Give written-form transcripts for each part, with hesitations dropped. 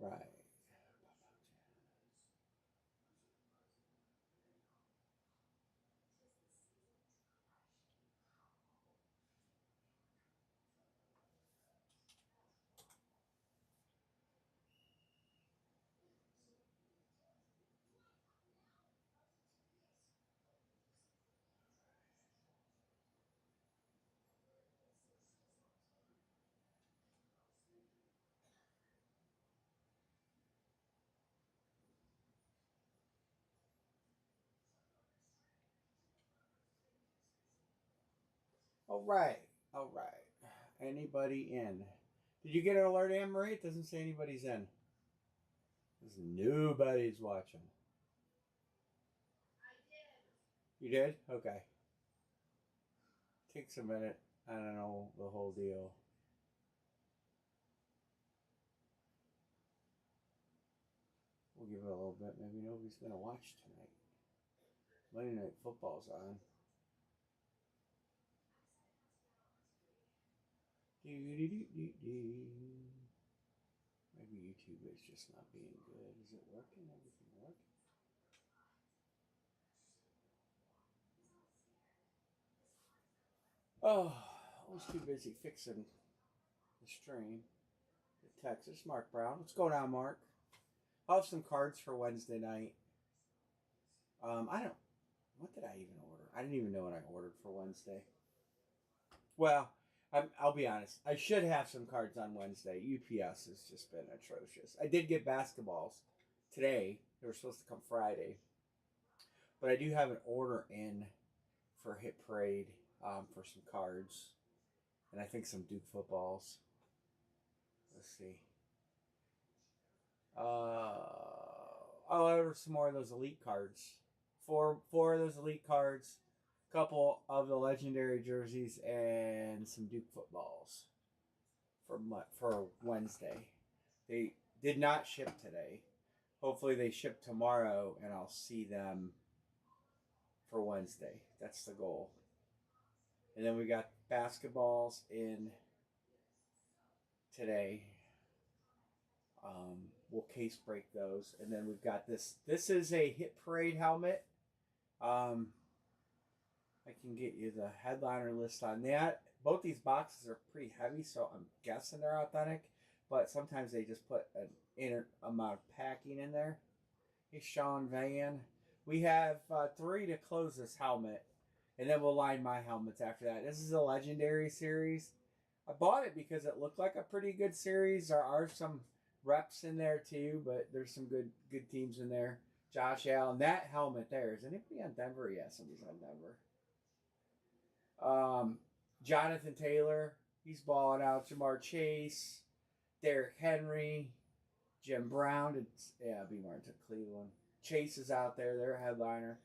right. All right. All right. Anybody in? Did you get an alert, Anne Marie? It doesn't say anybody's in. There's nobody's watching. You did? Okay. Takes a minute. I don't know the whole deal. We'll give it a little bit. Maybe nobody's going to watch tonight. Monday Night Football's on. Maybe YouTube is just not being good. Is it working? Everything working? Oh, I was too busy fixing the stream. The Texas, Mark Brown. What's going on, Mark? I'll have some cards for Wednesday night. I don't. What did I even order? I didn't even know what I ordered for Wednesday. Well, I'll be honest. I should have some cards on Wednesday. UPS has just been atrocious. I did get basketballs today. They were supposed to come Friday. But I do have an order in for Hit Parade for some cards. And I think some Duke footballs. Let's see. I'll order some more of those elite cards. Four of those elite cards, a couple of the legendary jerseys, and some Duke footballs for Wednesday. They did not ship today. Hopefully they ship tomorrow, and I'll see them for Wednesday. That's the goal. And then we got basketballs in today. We'll case break those, and then we've got this. This is a Hit Parade helmet. I can get you the headliner list on that. Both these boxes are pretty heavy, so I'm guessing they're authentic. But sometimes they just put an inner amount of packing in there. Hey, Sean Van. We have 3 to close this helmet, and then we'll line my helmets after that. This is a legendary series. I bought it because it looked like a pretty good series. There are some reps in there too, but there's some good teams in there. Josh Allen, that helmet there. Is anybody on Denver? Yeah, somebody's on Denver. Jonathan Taylor, he's balling out. Jamar Chase, Derrick Henry, Jim Brown. B. Martin took Cleveland. Chase is out there. They're a headliner.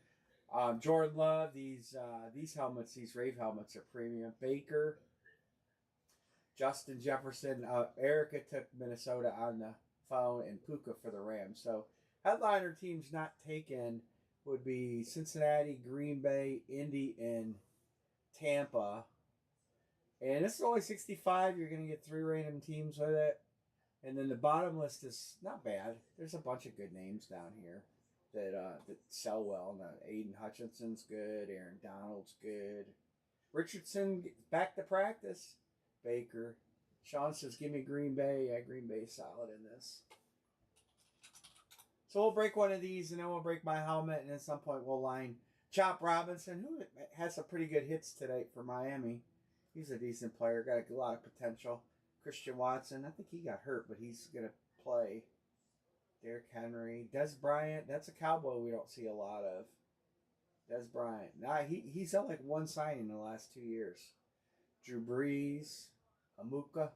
Jordan Love. These helmets, these Rave helmets are premium. Baker, Justin Jefferson. Erica took Minnesota on the phone, and Puka for the Rams. So headliner teams not taken would be Cincinnati, Green Bay, Indy, and Tampa. And this is only 65. You're going to get 3 random teams with it. And then the bottom list is not bad. There's a bunch of good names down here that sell well. Now, Aiden Hutchinson's good. Aaron Donald's good. Richardson back to practice. Baker. Sean says, give me Green Bay. Yeah, Green Bay's solid in this. So we'll break one of these, and then we'll break my helmet, and at some point we'll line Chop Robinson, who has some pretty good hits today for Miami. He's a decent player, got a lot of potential. Christian Watson, I think he got hurt, but he's going to play. Derrick Henry. Des Bryant, that's a Cowboy we don't see a lot of. Des Bryant. He's done like one signing in the last 2 years. Drew Brees, Amika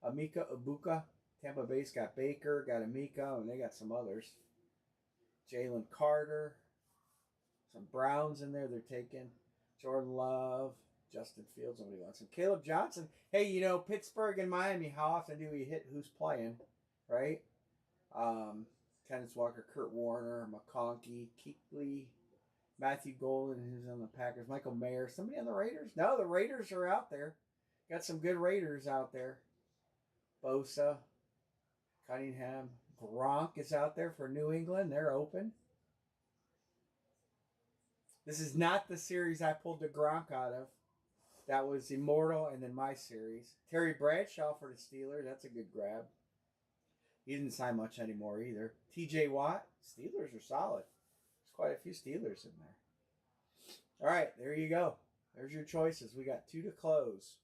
Ibuka. Tampa Bay's got Baker, got Amika, and they got some others. Jalen Carter. Some Browns in there they're taking. Jordan Love. Justin Fields, nobody wants him. Caleb Johnson. Hey, Pittsburgh and Miami, how often do we hit who's playing, right? Kenneth Walker, Kurt Warner, McConkey, Kuechly, Matthew Golden, who's on the Packers, Michael Mayer. Somebody on the Raiders? No, the Raiders are out there. Got some good Raiders out there. Bosa, Cunningham, Gronk is out there for New England. They're open. This is not the series I pulled the Gronk out of. That was Immortal and then my series. Terry Bradshaw for the Steelers. That's a good grab. He didn't sign much anymore either. TJ Watt. Steelers are solid. There's quite a few Steelers in there. All right, there you go. There's your choices. We got 2 to close.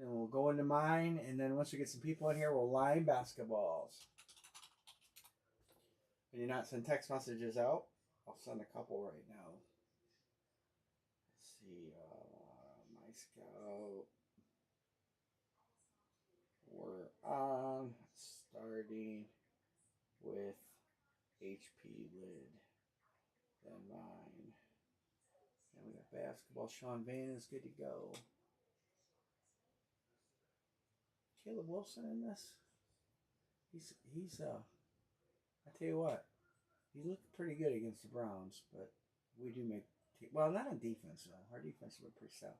And we'll go into mine, and then once we get some people in here, we'll line basketballs. Can you not send text messages out? I'll send a couple right now. Let's see. My Scout. We're on starting with HP lid. Then mine. And we got basketball. Sean Van is good to go. Caleb Wilson in this? He's I tell you what, he looked pretty good against the Browns, but we do make well, not on defense though. Our defense was pretty stout.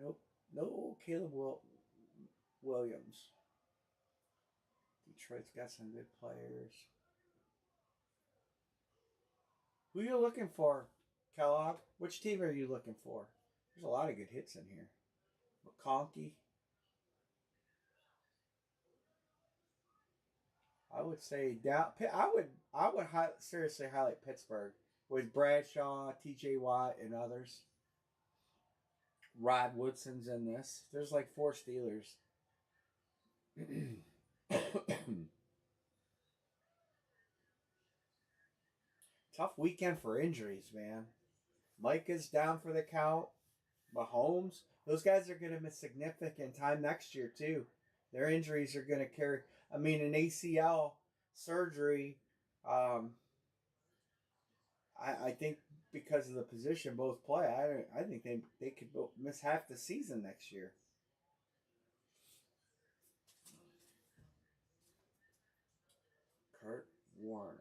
Nope, no Caleb Williams. Detroit's got some good players. Who are you looking for, Kellogg? Which team are you looking for? There's a lot of good hits in here. McConkey. I would say down. I would seriously highlight Pittsburgh with Bradshaw, T.J. Watt, and others. Rod Woodson's in this. There's like 4 Steelers. Tough weekend for injuries, man. Micah's down for the count. Mahomes. Those guys are going to miss significant time next year, too. Their injuries are going to carry. I mean, an ACL surgery. I think because of the position both play, I think they could miss half the season next year. Kurt Warner,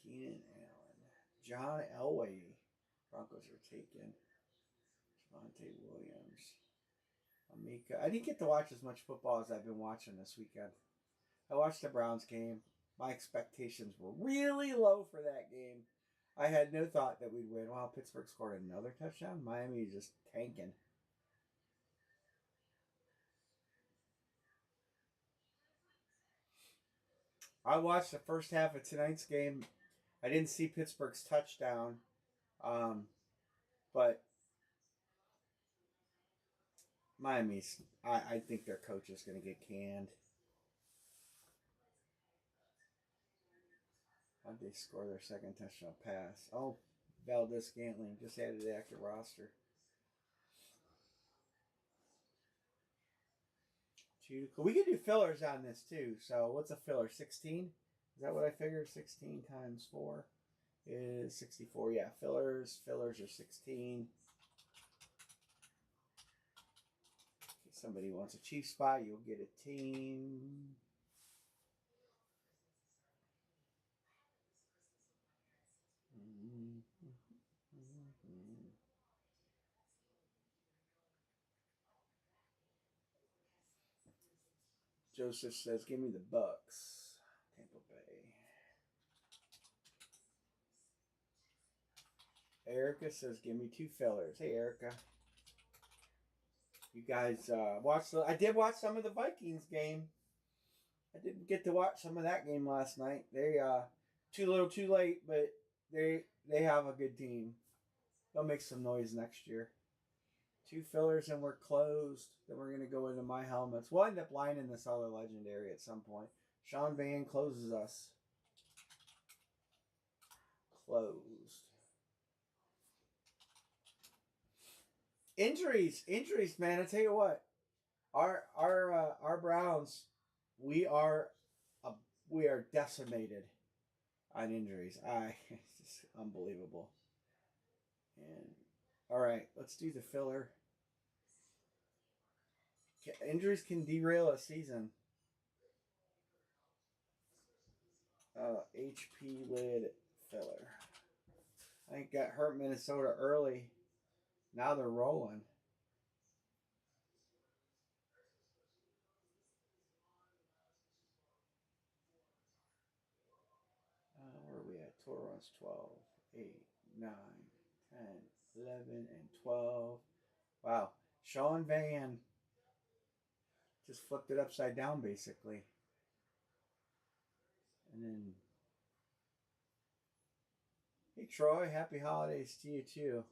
Keenan Allen, John Elway. Broncos are taken. Javonte Williams. Amika. I didn't get to watch as much football as I've been watching this weekend. I watched the Browns game. My expectations were really low for that game. I had no thought that we'd win. Wow, Pittsburgh scored another touchdown. Miami is just tanking. I watched the first half of tonight's game. I didn't see Pittsburgh's touchdown, but Miami's. I think their coach is going to get canned. How'd they score their second touchdown pass? Oh, Valdez-Scantling just added to the active roster. We could do fillers on this too. So what's a filler? 16? Is that what I figured? 16 times 4 is 64. Yeah, fillers are 16. If somebody wants a chief spot, you'll get a team. Joseph says, give me the Bucks. Tampa Bay. Erica says, give me 2 fillers. Hey, Erica. You guys watched I did watch some of the Vikings game. I didn't get to watch some of that game last night. They too little too late, but they have a good team. They'll make some noise next year. 2 fillers and we're closed. Then we're going to go into my helmets. We'll end up lining this other legendary at some point. Sean Van closes us. Closed. Injuries, man. I tell you what, our Browns, we are decimated on injuries. It's just unbelievable. And all right, let's do the filler. Injuries can derail a season. HP lid filler. I think got hurt Minnesota early. Now they're rolling. total runs 12, 8, 9, 10, 11, and 12. Wow. Sean Van just flipped it upside down, basically. And then, hey, Troy, happy holidays to you, too.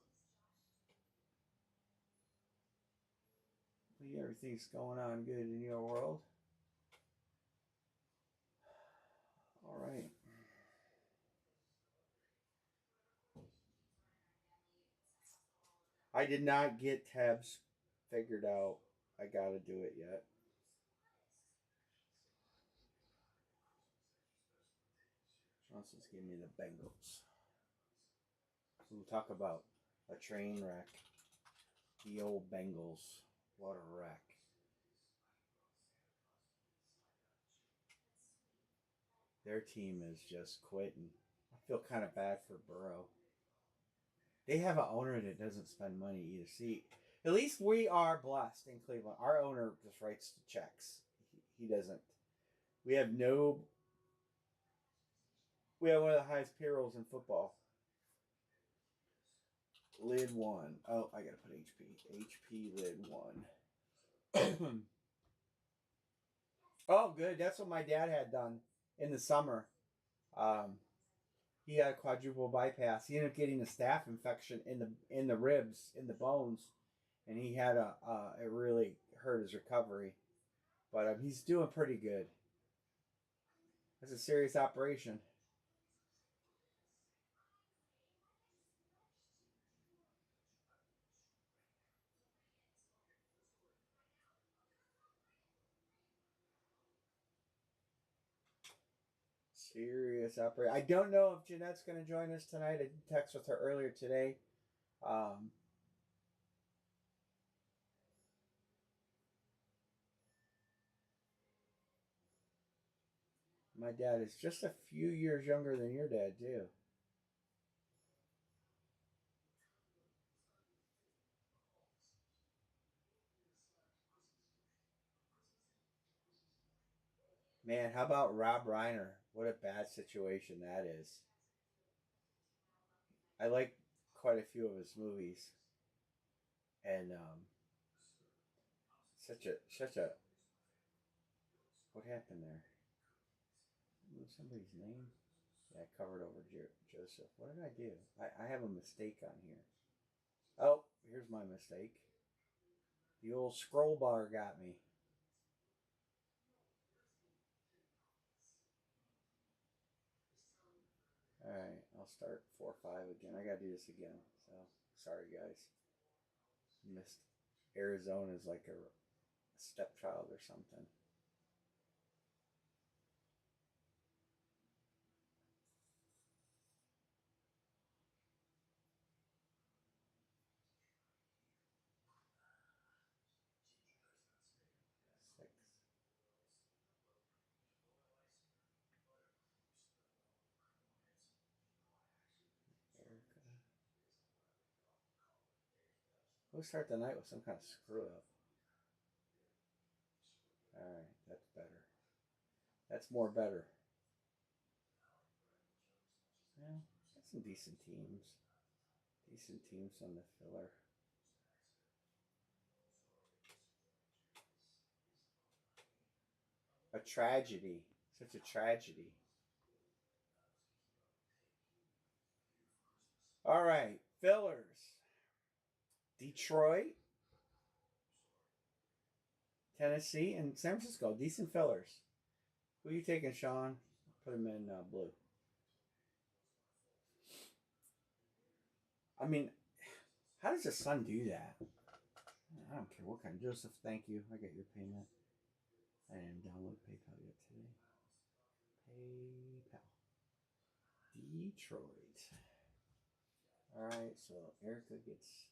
Everything's going on good in your world. All right. I did not get tabs figured out. I gotta do it yet. Johnson's giving me the Bengals. We'll talk about a train wreck. The old Bengals. What a wreck. Their team is just quitting. I feel kind of bad for Burrow. They have an owner that doesn't spend money either. See, at least we are blessed in Cleveland. Our owner just writes the checks. He doesn't. We have no. We have one of the highest payrolls in football. Lid 1. Oh, I gotta put HP. HP lid 1. Oh, good. That's what my dad had done in the summer. He had a quadruple bypass. He ended up getting a staph infection in the ribs, in the bones, and he had it really hurt his recovery. But he's doing pretty good. It's a serious operation. Serious operation. I don't know if Jeanette's going to join us tonight. I texted with her earlier today. Um, my dad is just a few years younger than your dad, too. Man, how about Rob Reiner? What a bad situation that is. I like quite a few of his movies, and such a what happened there? Somebody's name? Yeah, I covered over Joseph. What did I do? I have a mistake on here. Oh, here's my mistake. The old scroll bar got me. All right, I'll start 4-5 again. I gotta do this again. So sorry, guys. Missed. Arizona's like a stepchild or something. Six. Erica. We'll start the night with some kind of screw up. All right, that's better. That's more better. Yeah, that's some decent teams. Decent teams on the filler. A tragedy. Such a tragedy. All right, fillers. Detroit, Tennessee, and San Francisco. Decent fillers. Who are you taking, Sean? Put them in blue. I mean, how does the sun do that? I don't care what kind. Joseph, thank you. I got your payment. I didn't download PayPal yet today. PayPal. Detroit. All right, so Erica gets.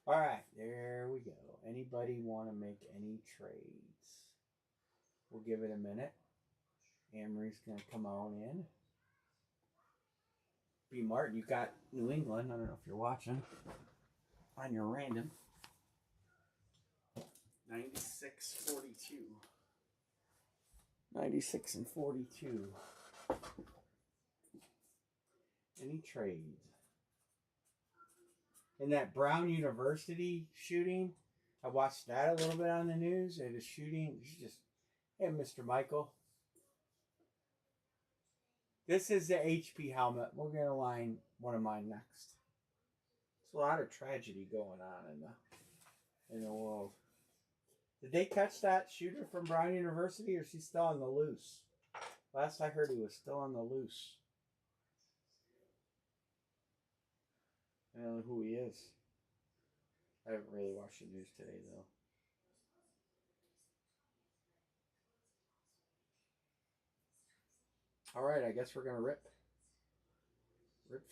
All right, there we go. Anybody want to make any trades? We'll give it a minute. Amory's going to come on in. B. Martin, you got New England. I don't know if you're watching on your random. 96-42. 96 and 42. Any trades? In that Brown University shooting, I watched that a little bit on the news. It is shooting. Just, hey, Mr. Michael. This is the HP helmet. We're going to line one of mine next. There's a lot of tragedy going on in the world. Did they catch that shooter from Brown University, or is he still on the loose? Last I heard, he was still on the loose. I don't know who he is. I haven't really watched the news today, though. All right, I guess we're going to rip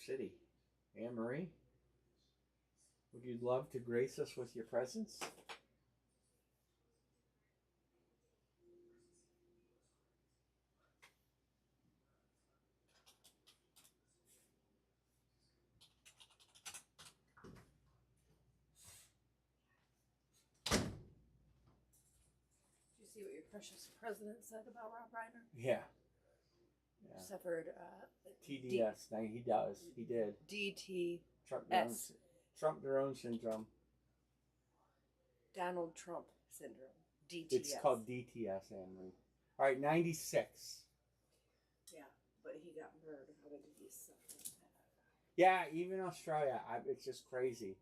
City. Anne Marie, would you love to grace us with your presence? Did you see what your precious president said about Rob Reiner? Yeah. Suffered TDS. He does. He did. DTS. Trump Drone Syndrome. Donald Trump Syndrome. DTS. It's called DTS, Anne-Marie. All right, 96. Yeah, but he got murdered. How did he suffer? Yeah, even Australia. It's just crazy.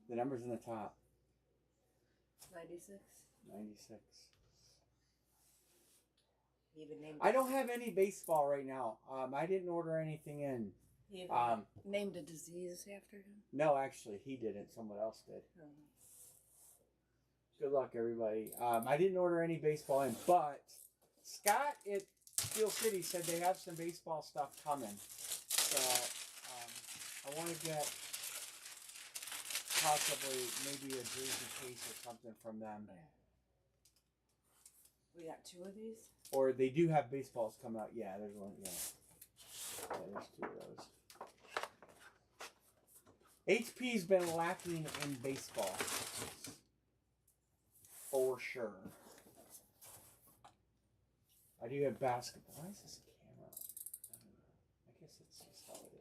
The number's in the top. 96. 96. Even named I don't have any baseball right now. I didn't order anything in. He named a disease after him? No, actually, he didn't. Someone else did. Oh. Good luck, everybody. I didn't order any baseball in, but Scott at Steel City said they have some baseball stuff coming. So I want to get possibly maybe a jersey case or something from them. We got 2 of these? Or they do have baseballs coming out. Yeah, there's one. Yeah, there's 2 of those. HP's been lacking in baseball. For sure. I do have basketball. Why is this camera? I don't know. I guess it's just how it is.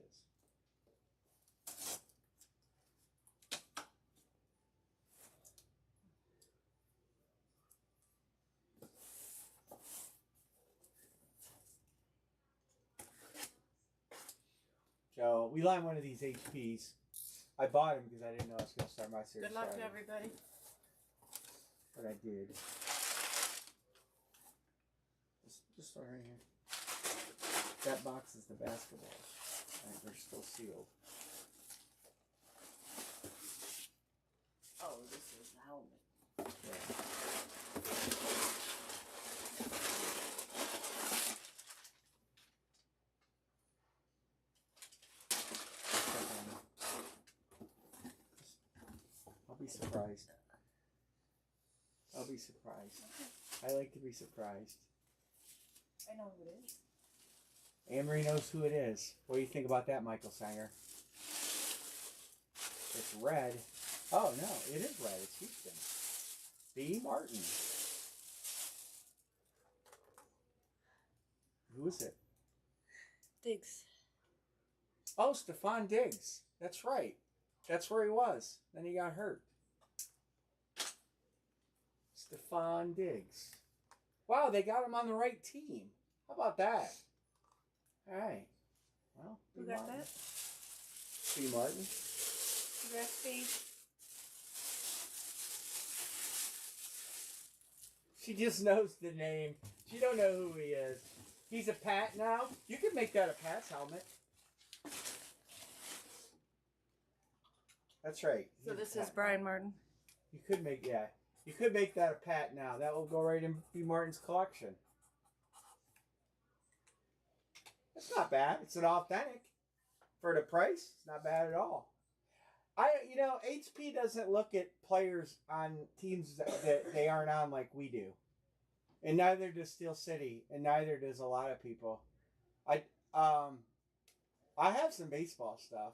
So we lined one of these HPs. I bought them because I didn't know I was going to start my series. Good luck to everybody. But I did. Just right here. That box is the basketball. Right, they're still sealed. Oh, this is the helmet. Yeah. I'll be surprised. I'll be surprised. I like to be surprised. I know who it is. Anne-Marie knows who it is. What do you think about that, Michael Sanger? It's red. Oh, no, it is red. It's Houston. B. Martin. Who is it? Diggs. Oh, Stephon Diggs. That's right. That's where he was. Then he got hurt. Stephon Diggs. Wow, they got him on the right team. How about that? All right. Well, Who got that? B. Martin. Congrats, B. She just knows the name. She don't know who he is. He's a Pat now. You could make that a Pat's helmet. That's right. So this is Brian Martin. You could make, yeah. You could make that a Pat now. That will go right in B. Martin's collection. It's not bad. It's an authentic. For the price, it's not bad at all. HP doesn't look at players on teams that they aren't on like we do. And neither does Steel City, and neither does a lot of people. I have some baseball stuff.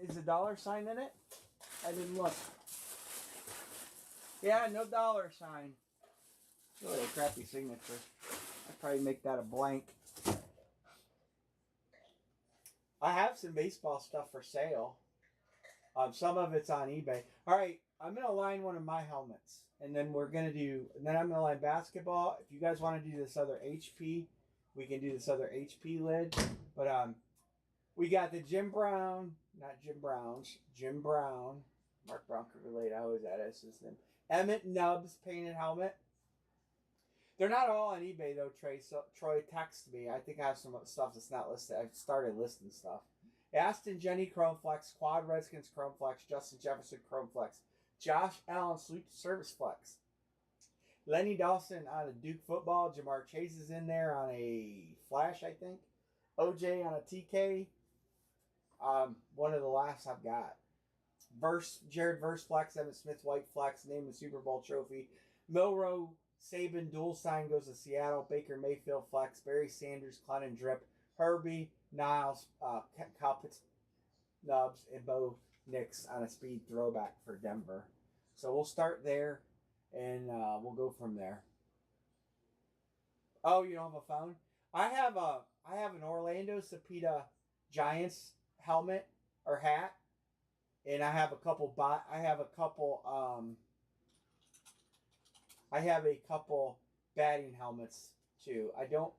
Is a dollar sign in it? I didn't look. Yeah, no dollar sign. Really a crappy signature. I'd probably make that a blank. I have some baseball stuff for sale. Some of it's on eBay. All right, I'm gonna line one of my helmets, and then I'm gonna line basketball. If you guys want to do this other HP, we can do this other HP lid. But we got the Jim Brown, not Jim Brown's, Jim Brown. Mark Brown could relate. I always add his name. Emmett Nubbs painted helmet. They're not all on eBay though, Trey. So Troy texted me. I think I have some stuff that's not listed. I've started listing stuff. Aston Jenny Chrome Flex, Quad Redskins Chrome Flex, Justin Jefferson Chrome Flex, Josh Allen Salute to Service Flex, Lenny Dawson on a Duke football, Jamar Chase is in there on a Flash, I think, OJ on a TK. One of the last I've got. Jared Verse Flex, Evan Smith White Flex, name the Super Bowl trophy. Milrow Saban dual sign goes to Seattle. Baker Mayfield Flex, Barry Sanders, Clennon Drip, Herbie, Niles, Kyle Pitts, Nubs, and Bo Nix on a speed throwback for Denver. So we'll start there, and we'll go from there. Oh, you don't have a phone? I have an Orlando Cepeda Giants helmet or hat, and I have a couple batting helmets too. I don't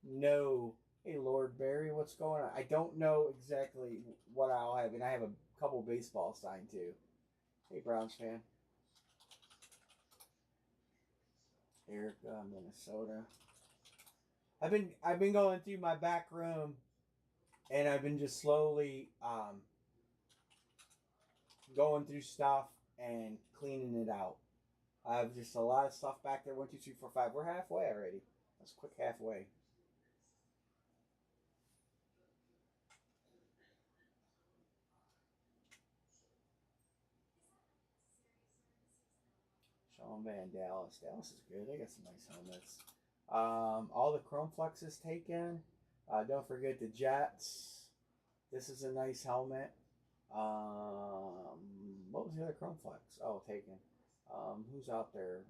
know. Hey, Lord Barry, what's going on? I don't know exactly what I'll have, and I have a couple baseball signed too. Hey, Browns fan. Erica, Minnesota. I've been going through my back room, and I've been just slowly going through stuff and cleaning it out. I have just a lot of stuff back there. 1, 2, 3, 4, 5. We're halfway already. That's quick halfway. Sean Van Dallas. Dallas is good. They got some nice helmets. All the Chrome Flexes taken. Don't forget the Jets. This is a nice helmet. What was the other Chrome Flex? Oh, taken. Who's out there?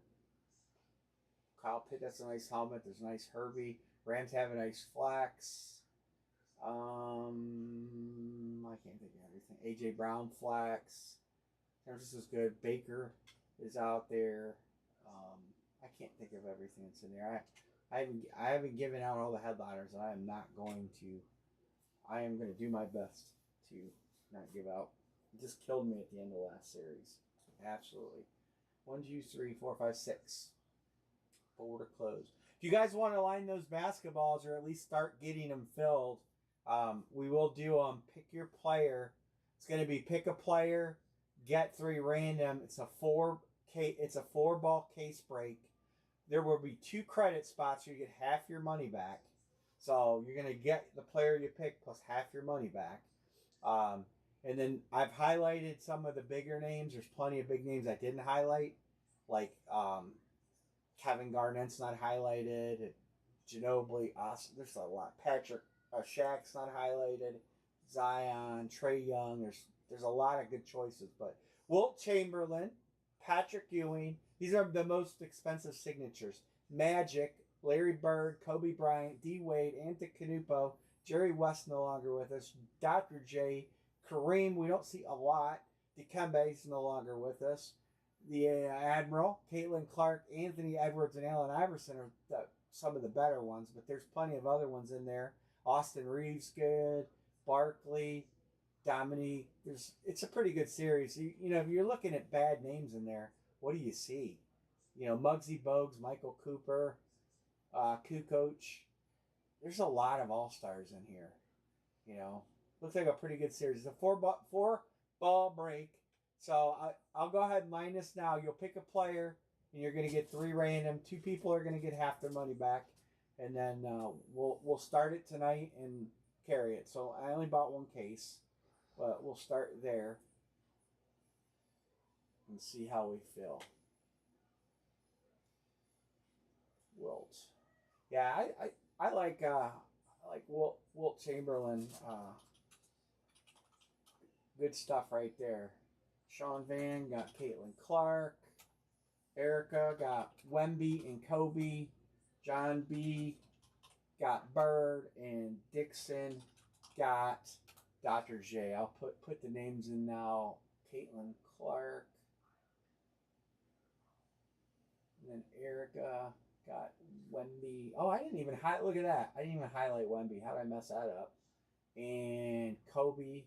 Kyle Pitt, that's a nice helmet. There's a nice Herbie. Rams have a nice Flex. I can't think of everything. AJ Brown Flex. This is good. Baker is out there. I can't think of everything that's in there. I haven't given out all the headliners, and I am not going to. I am going to do my best to not give out. It just killed me at the end of the last series. Absolutely. 1, 2, 3, 4, 5, 6. Folder closed. If you guys want to line those basketballs or at least start getting them filled, we will do pick your player. It's going to be pick a player, get 3 random. It's a 4-ball case break. There will be 2 credit spots. So you get half your money back. So you're going to get the player you pick plus half your money back. And then I've highlighted some of the bigger names. There's plenty of big names I didn't highlight. Like Kevin Garnett's not highlighted. Ginobili, Austin. There's a lot. Patrick Shaq's not highlighted. Zion, Trae Young. There's a lot of good choices. But Wilt Chamberlain, Patrick Ewing. These are the most expensive signatures. Magic, Larry Bird, Kobe Bryant, D. Wade, Antetokounmpo, Jerry West no longer with us. Dr. J, Kareem, we don't see a lot. Dikembe's no longer with us. The Admiral, Caitlin Clark, Anthony Edwards, and Allen Iverson are some of the better ones, but there's plenty of other ones in there. Austin Reeves, good. Barkley, Dominique. It's a pretty good series. You know, if you're looking at bad names in there, what do you see? You know, Muggsy Bogues, Michael Cooper, Kukoc. There's a lot of all-stars in here. You know, looks like a pretty good series. It's a four-ball break. So I'll go ahead and line this now. You'll pick a player, and you're going to get 3 random. 2 people are going to get half their money back, and then we'll start it tonight and carry it. So I only bought 1 case, but we'll start there and see how we feel. Wilt, yeah, I like Wilt Chamberlain. Good stuff right there. Sean Van got Caitlin Clark. Erica got Wemby and Kobe. John B got Bird, and Dixon got Dr. J. I'll put the names in now. Caitlin Clark. And then Erica got Wemby. Oh, I didn't even highlight. Look at that. I didn't even highlight Wemby. How did I mess that up? And Kobe.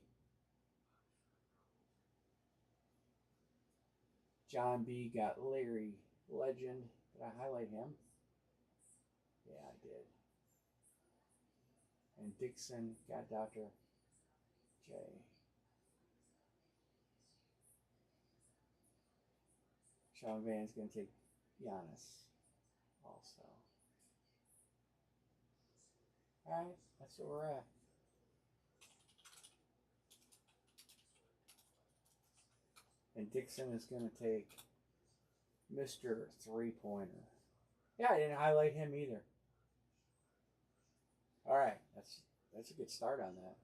John B got Larry Legend. Did I highlight him? Yeah, I did. And Dixon got Dr. J. Sean Van's going to take Giannis also. All right, that's where we're at. And Dixon is going to take Mr. Three-Pointer. Yeah, I didn't highlight him either. All right, that's a good start on that.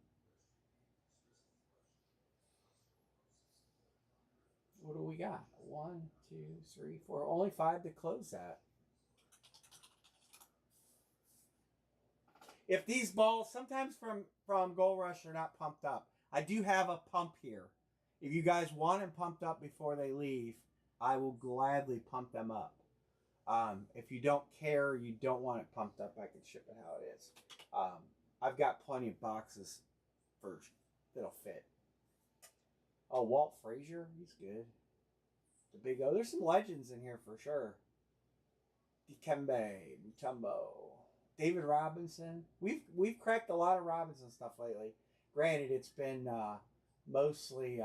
What do we got? 1, 2, 3, 4. Only 5 to close that. If these balls, sometimes from Gold Rush, are not pumped up. I do have a pump here. If you guys want them pumped up before they leave, I will gladly pump them up. If you don't care, you don't want it pumped up, I can ship it how it is. I've got plenty of boxes that'll fit. Oh, Walt Frazier, he's good. The Big O. There's some legends in here for sure. Dikembe Mutombo. David Robinson. We've cracked a lot of Robinson stuff lately. Granted, it's been mostly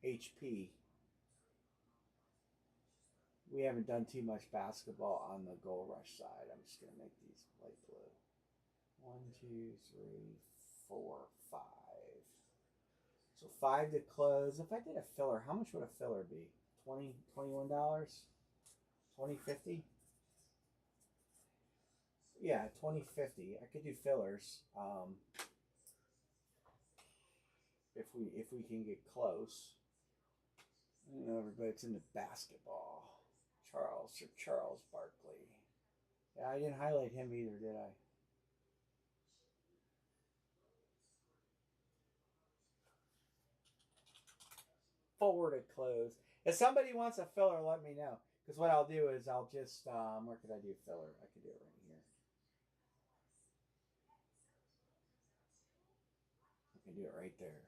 HP. We haven't done too much basketball on the Gold Rush side. I'm just gonna make these light blue. 1, 2, 3, 4, 5. So 5 to close. If I did a filler, how much would a filler be? $20, $21? $20.50? Yeah, $20.50. I could do fillers. If we can get close. I know everybody's into basketball. Sir Charles Barkley. Yeah, I didn't highlight him either, did I? Forward at close. If somebody wants a filler, let me know. Because what I'll do is I'll just, where could I do filler? I could do it right here. I can do it right there.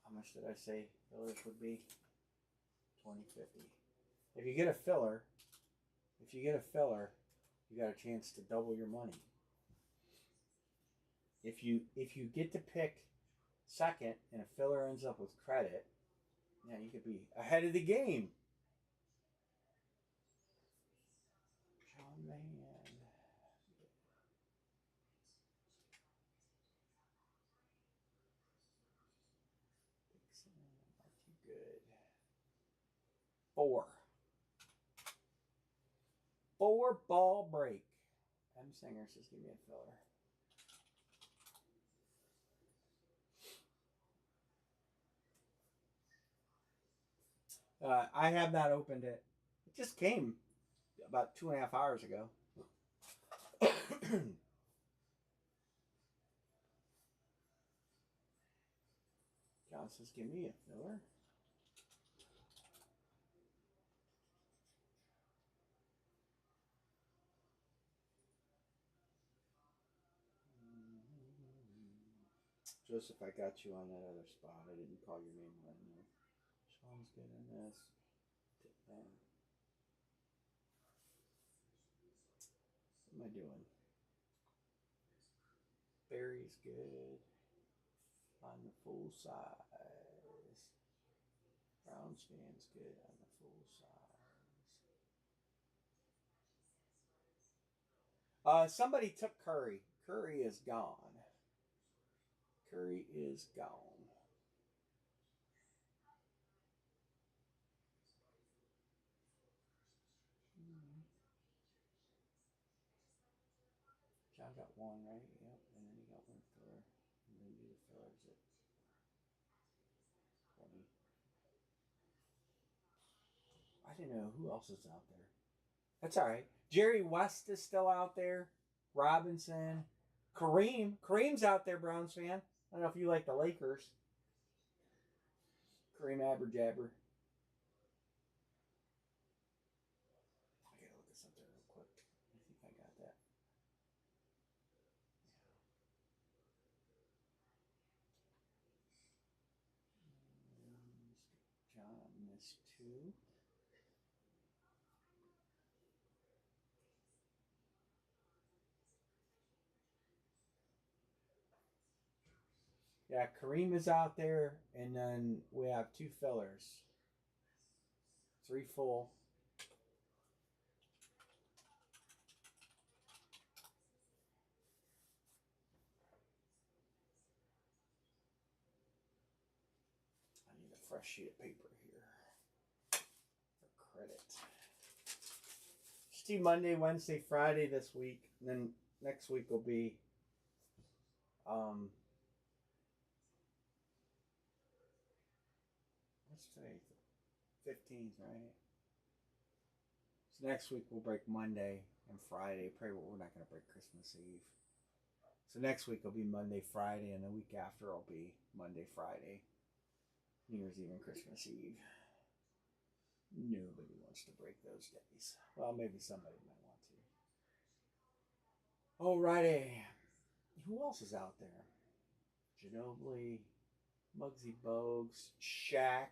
How much did I say fillers would be? $20.50. If you get a filler, you got a chance to double your money. If you get to pick second and a filler ends up with credit, yeah, you could be ahead of the game. John Man. Not too good. 4. 4 ball break. M. Singer says, give me a filler. I have not opened it. It just came about 2.5 hours ago. John says, give me a filler. Joseph, I got you on that other spot. I didn't call your name right now. Sean's good in this. What am I doing? Barry's good on the full size. Brown scan's good on the full size. Somebody took Curry. Curry is gone. Curry is gone. John got 1, right? Yep. And then he got 1 filler. And then do the fillers at 20. didn't know who else is out there. That's all right. Jerry West is still out there. Robinson. Kareem's out there, Browns fan. I don't know if you like the Lakers. Kareem Abber-Jabber. I gotta look at something real quick. I think I got that. John missed two. Yeah, Kareem is out there, and then we have two fillers. 3 full. I need a fresh sheet of paper here for credit. Just do Monday, Wednesday, Friday this week, and then next week will be what's today? 15th, right? So next week we'll break Monday and Friday. Pray we're not going to break Christmas Eve. So next week will be Monday, Friday, and the week after will be Monday, Friday, New Year's Eve and Christmas Eve. Nobody wants to break those days. Well, maybe somebody might want to. Alrighty. Who else is out there? Ginobili, Muggsy Bogues, Shaq,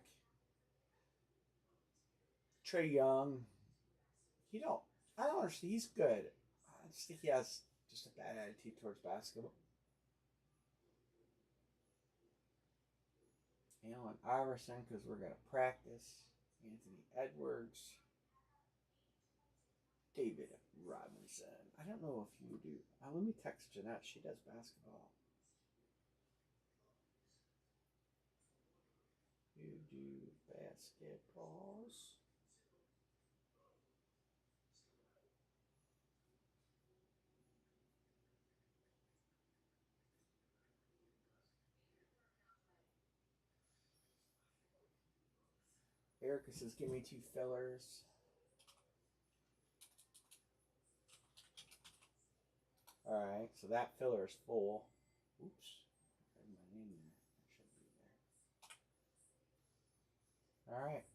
Trae Young. I don't understand. He's good. I just think he has just a bad attitude towards basketball. Allen Iverson, because we're going to practice. Anthony Edwards. David Robinson. I don't know if you do. Let me text Jeanette. She does basketball. You do basketballs. Erica says, give me 2 fillers. Alright, so that filler is full. Oops. There's my name there. It should be there. Alright.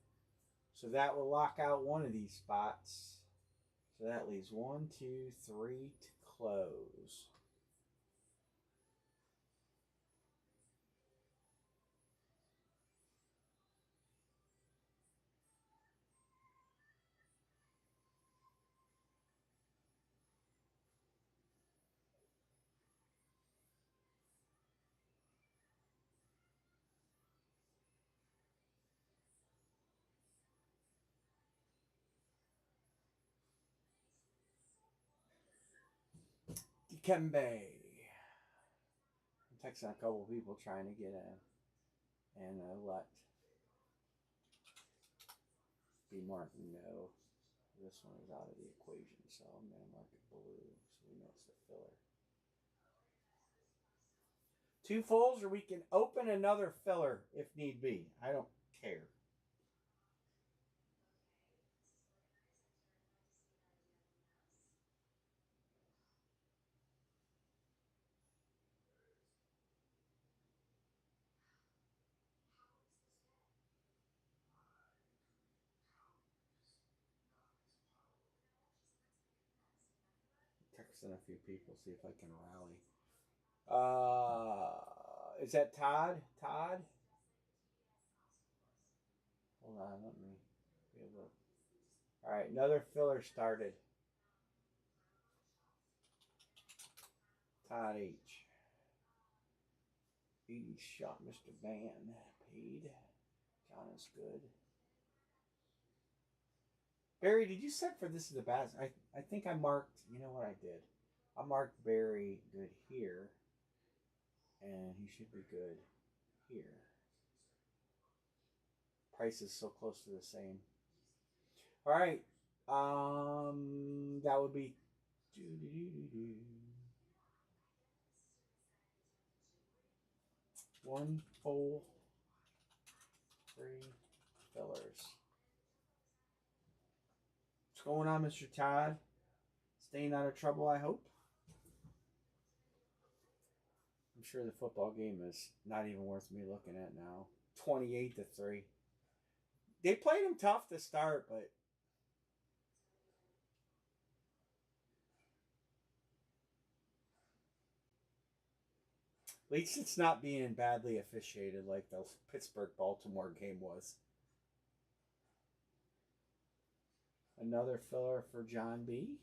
So that will lock out one of these spots. So that leaves 1, 2, 3 to close. Dikembe. I'm texting a couple people trying to get in. And let B Martin know. This one is out of the equation, so I'm going to mark it blue so we know it's the filler. 2 fulls, or we can open another filler if need be. I don't care. Texting a few people, see if I can rally. Is that Todd? Todd? Hold on, let me be able to. All right, another filler started. Todd H. 80 shot Mr. Van paid. John is good. Barry, did you set for this as a bad? I think I marked, you know what I did? I marked Barry good here. And he should be good here. Price is so close to the same. All right. That would be 1 full, 3 fillers. going on, Mr. Todd? Staying out of trouble, I hope. I'm sure the football game is not even worth me looking at now. 28-3. They played them tough to start, but at least it's not being badly officiated like the Pittsburgh-Baltimore game was. Another filler for John B.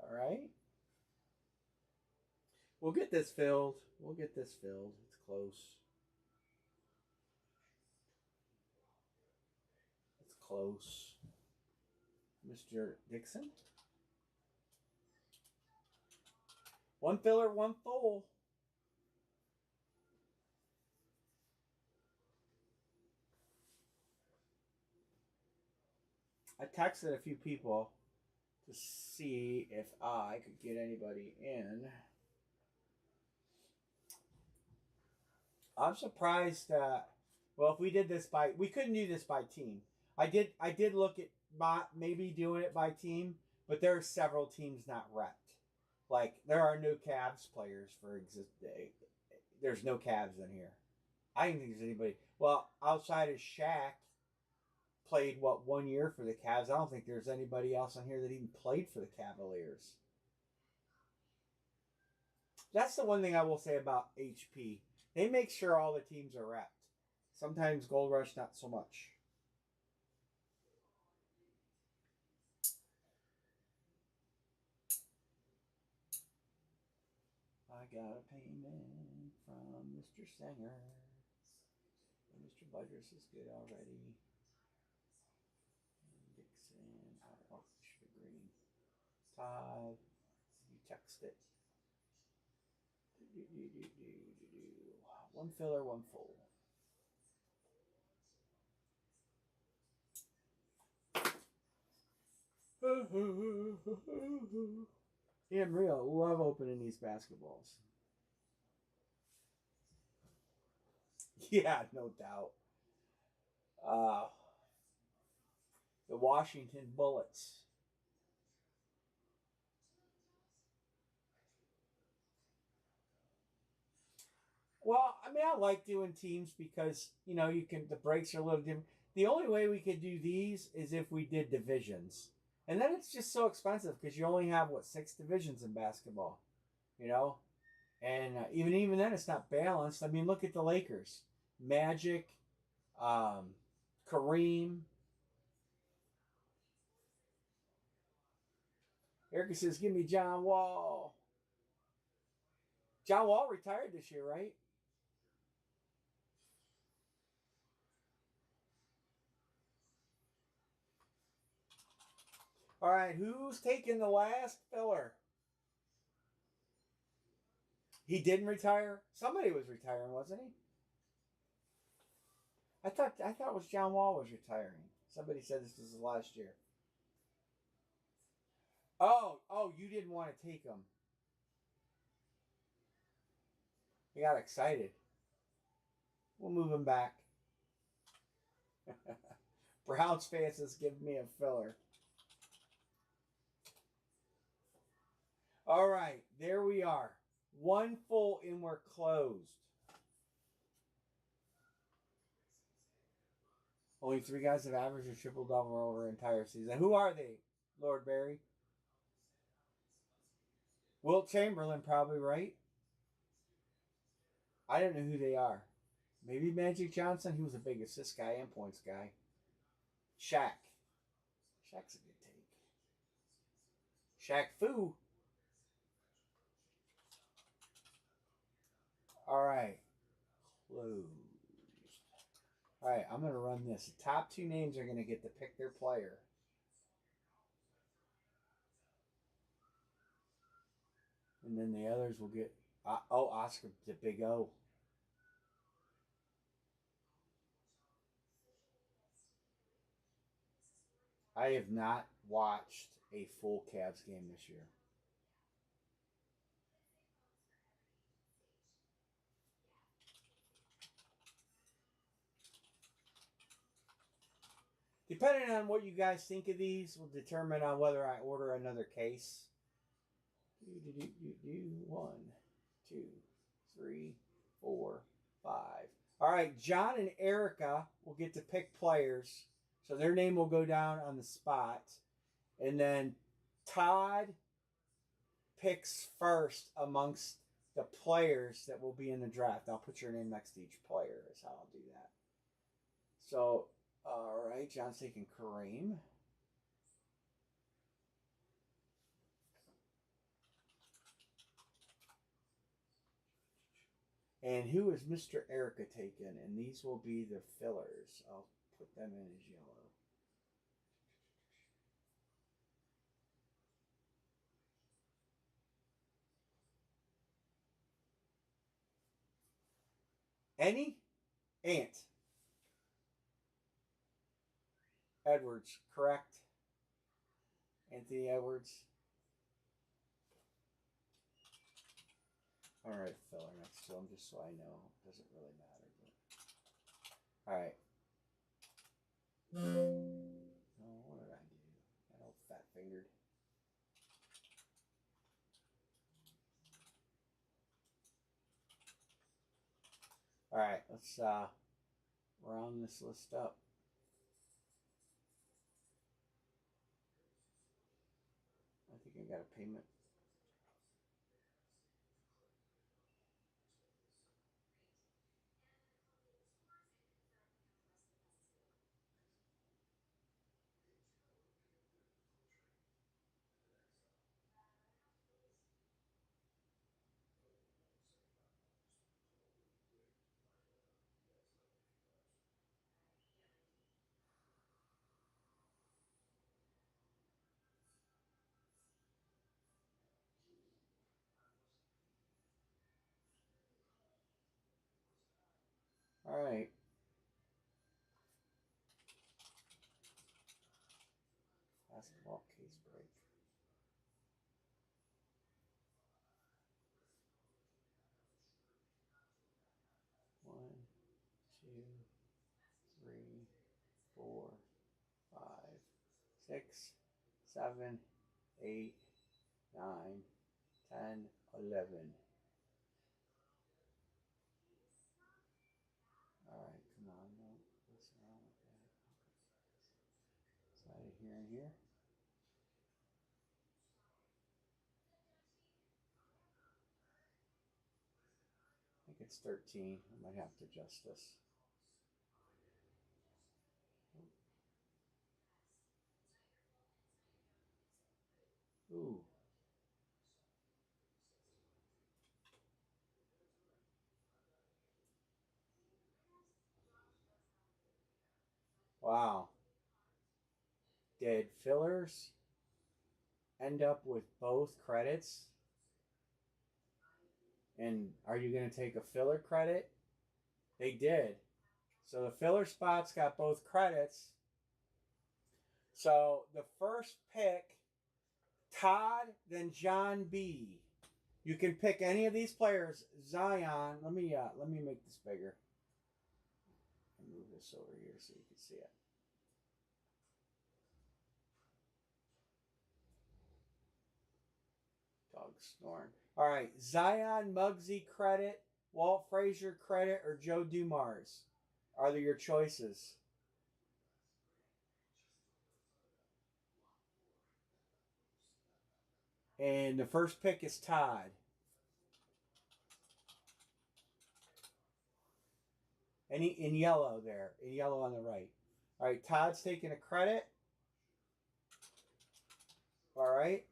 All right. We'll get this filled. It's close. It's close. Mr. Dixon. One filler, one full. I texted a few people to see if I could get anybody in. I'm surprised that, well, if we did this we couldn't do this by team. I did look at maybe doing it by team, but there are several teams not repped. Like, there are no Cavs players there's no Cavs in here. I don't think there's anybody. Well, outside of Shaq, played 1 year for the Cavs. I don't think there's anybody else on here that even played for the Cavaliers. That's the one thing I will say about HP. They make sure all the teams are repped. Sometimes Gold Rush, not so much. I got a payment from Mr. Sanger. And Mr. Budgers is good already. And Dixon. Oh, should be green. Todd. You text it. One filler, one full. Real love opening these basketballs. Yeah, no doubt. The Washington Bullets. Well, I mean, I like doing teams because, the breaks are a little different. The only way we could do these is if we did divisions. And then it's just so expensive because you only have, 6 divisions in basketball, And even then, it's not balanced. I mean, look at the Lakers. Magic, Kareem. Erica says, give me John Wall. John Wall retired this year, right? All right, who's taking the last filler? He didn't retire? Somebody was retiring, wasn't he? I thought it was John Wall was retiring. Somebody said this was his last year. Oh, you didn't want to take him. He got excited. We'll move him back. Browns fans is giving me a filler. All right, there we are. One full and we're closed. Only 3 guys have averaged a triple-double over an entire season. Who are they, Lord Barry? Wilt Chamberlain, probably, right? I don't know who they are. Maybe Magic Johnson. He was a big assist guy and points guy. Shaq. Shaq's a good take. Shaq Fu. All right. Closed. All right, I'm going to run this. The top 2 names are going to get to pick their player. And then the others will get... Oscar, the big O. I have not watched a full Cavs game this year. Depending on what you guys think of these will determine on whether I order another case. 1, 2, 3, 4, 5. All right, John and Erica will get to pick players. So their name will go down on the spot. And then Todd picks first amongst the players that will be in the draft. I'll put your name next to each player is how I'll do that. So, all right, John's taking Kareem. And who is Mr. Erica taken? And these will be the fillers. I'll put them in as yellow. Any? Ant. Edwards, correct? Anthony Edwards. All right, filler next to him, just so I know. Doesn't really matter. But... all right. Oh, what did I do? That old fat fingered. All right, let's round this list up. I think I got a payment. All right. Basketball case break. One, 2, 3, 4, 5, 6, 7, 8, 9, 10, 11. All right, come on, no, what's wrong with that? Slide it here and here. I think it's 13. I might have to adjust this. Ooh. Wow. Did fillers end up with both credits? And are you going to take a filler credit? They did. So the filler spots got both credits. So the first pick, Todd, then John B. You can pick any of these players. Zion. Let me make this bigger. And move this over here so you can see it. Dog snoring. All right, Zion, Muggsy credit, Walt Frazier credit, or Joe Dumars are your choices. And the first pick is Todd. And in yellow there, in yellow on the right. All right, Todd's taking a credit. All right.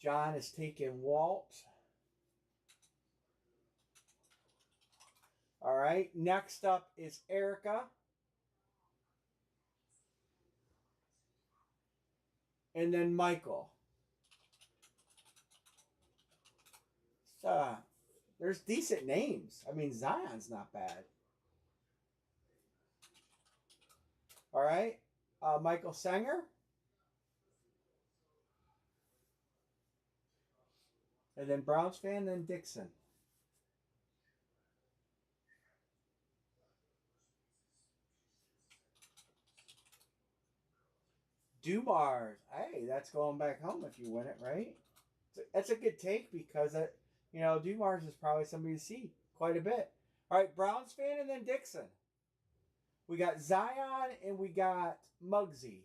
John is taking Walt. All right. Next up is Erica. And then Michael. So, there's decent names. I mean, Zion's not bad. All right. Michael Sanger. And then Browns fan, then Dixon. Dumars. Hey, that's going back home if you win it, right? That's a good take because Dumars is probably somebody to see quite a bit. All right, Browns fan and then Dixon. We got Zion and we got Muggsy.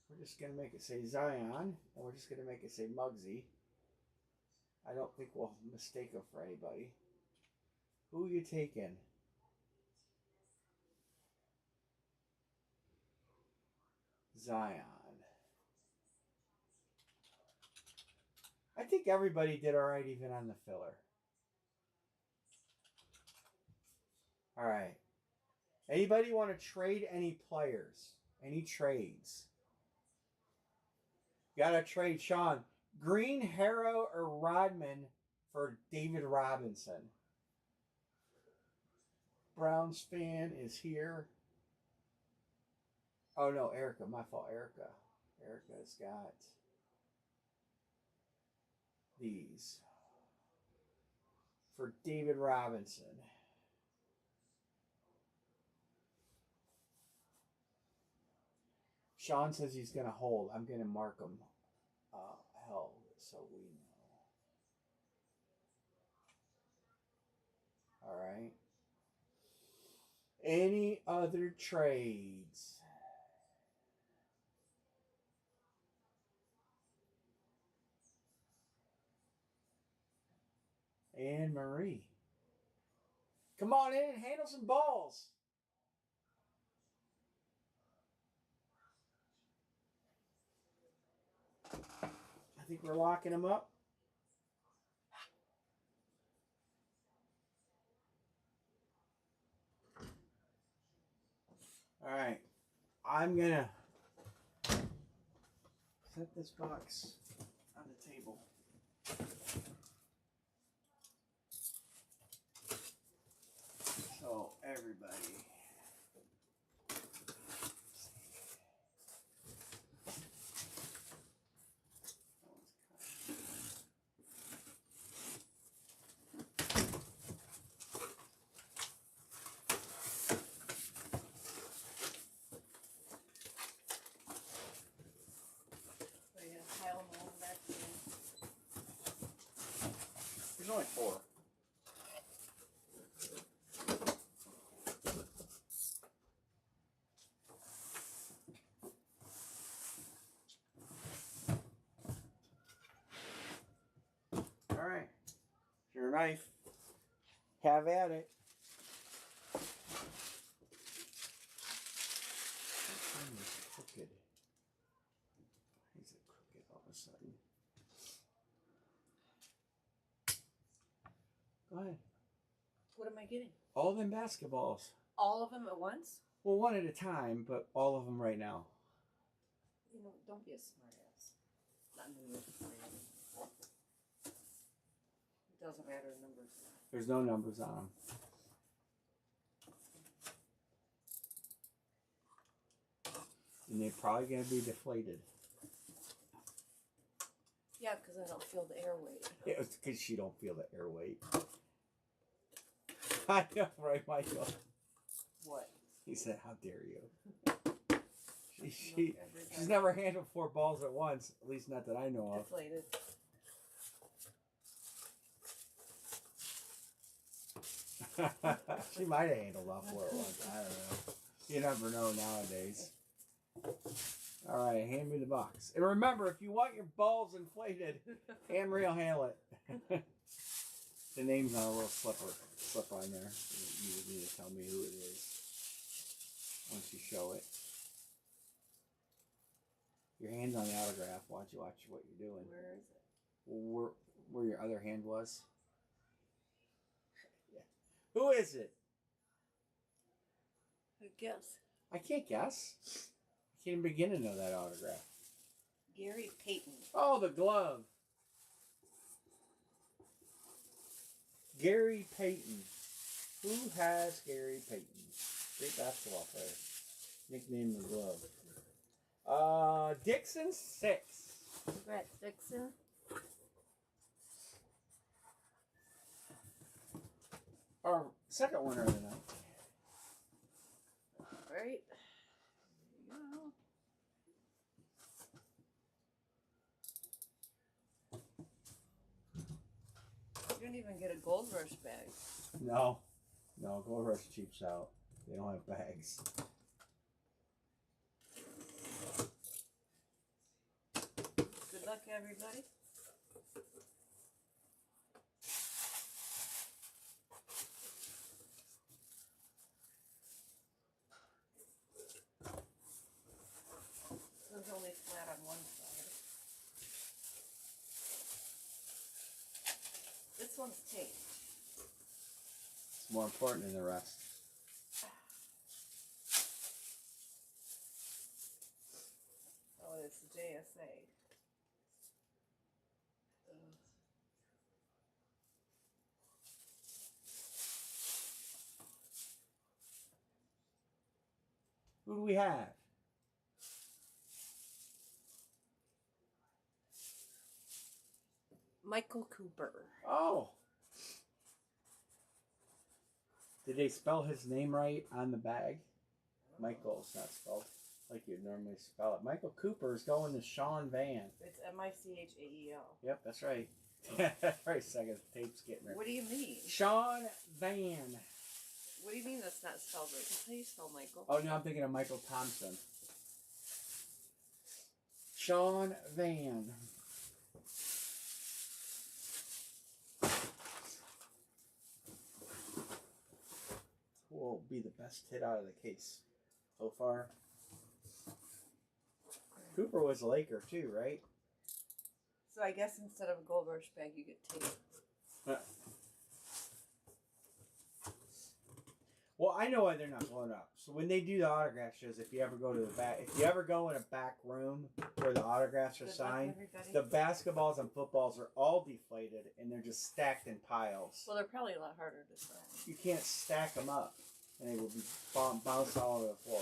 We're just going to make it say Zion and we're just going to make it say Muggsy. I don't think we'll mistake him for anybody. Who are you taking? Zion. I think everybody did all right even on the filler. All right. Anybody want to trade any players? Any trades? Got to trade Sean. Green, Harrow, or Rodman for David Robinson. Browns fan is here. Oh, no, Erica. My fault, Erica. Erica's got these for David Robinson. Sean says he's going to hold. I'm going to mark him held so we know. All right. Any other trades? Anne Marie. Come on in and handle some balls. I think we're locking them up. All right. I'm going to set this box on the table. So, everybody. There's only 4. All right. Your knife. Have at it. Crooked. He's a crooked all of a sudden. Go ahead. What am I getting? All them basketballs. All of them at once? Well, one at a time, but all of them right now. You know, don't be a smart ass. Not me. It doesn't matter the numbers. There's no numbers on them. And they're probably going to be deflated. Yeah, because I don't feel the air weight. Yeah, it's because you don't feel the air weight. I know, right, Michael? What? He said, how dare you? She's never handled 4 balls at once, at least not that I know of. Deflated. She might have handled all 4 at once. I don't know. You never know nowadays. All right, hand me the box. And remember, if you want your balls inflated, Anne-Marie will handle it. The name's on a little slip on there. You would need to tell me who it is once you show it. Your hand's on the autograph. Why don't you watch what you're doing? Where is it? Where your other hand was. Yeah. Who is it? I guess. I can't guess. I can't even begin to know that autograph. Gary Payton. Oh, the glove. Gary Payton. Who has Gary Payton? Great basketball player. Nicknamed the glove. Dixon 6. Congrats, Dixon. Our second winner of the night. All right. There you go. Rush bag. No. No, Gold Rush cheaps out. They don't have bags. Good luck, everybody. It's only flat on one side. This one's taped. It's more important than the rest. Oh, it's the JSA. Who do we have? Michael Cooper. Oh. Did they spell his name right on the bag? Michael's not spelled like you'd normally spell it. Michael Cooper is going to Sean Van. It's Michael. Yep, that's right. That's right. Second tape's getting there. What do you mean? Sean Van. What do you mean that's not spelled right? That's how you spell Michael. Oh, no, I'm thinking of Michael Thompson. Sean Van. Who will be the best hit out of the case so far? Cooper was a Laker too, right? So I guess instead of a Gold Rush bag, you get tape. Well, I know why they're not blown up. So when they do the autograph shows, if you ever go to the back, if you ever go in a back room where the autographs are signed, the basketballs and footballs are all deflated and they're just stacked in piles. Well, they're probably a lot harder to sign. You can't stack them up, and they will be bounced all over the floor.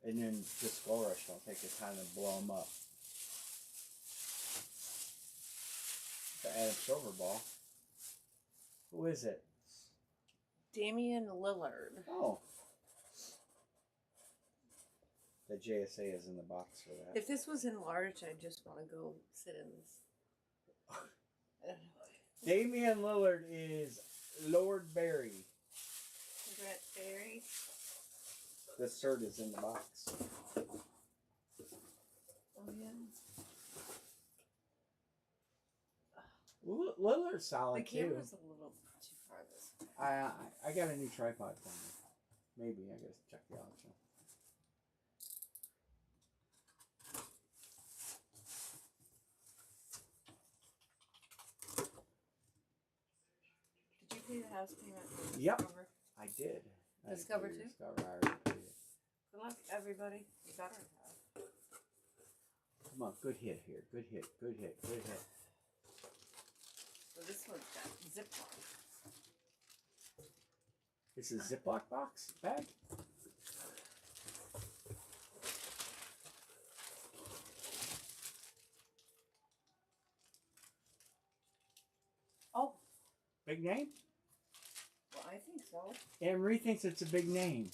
And then just Gold Rush don't take the time to blow them up. The Adam Silver ball. Who is it? Damian Lillard. Oh. The JSA is in the box for that. If this was enlarged, I'd just want to go sit in this. I don't know. Damian Lillard is Lord Barry. Congrats, Barry. The cert is in the box. Oh, yeah. Lillard's solid The too. camera's a little too far this time. I got a new tripod for me. Maybe I gotta check the option. Did you pay the house payment for Yep. Discover? I did. Discover too? Discover, I already paid it. Good luck, everybody. You better have. Come on, good hit here. Good hit, good hit, good hit. So this one's got Ziploc. It's a Ziploc box bag? Oh, Big name? well, I think so. Anne Marie thinks it's a big name.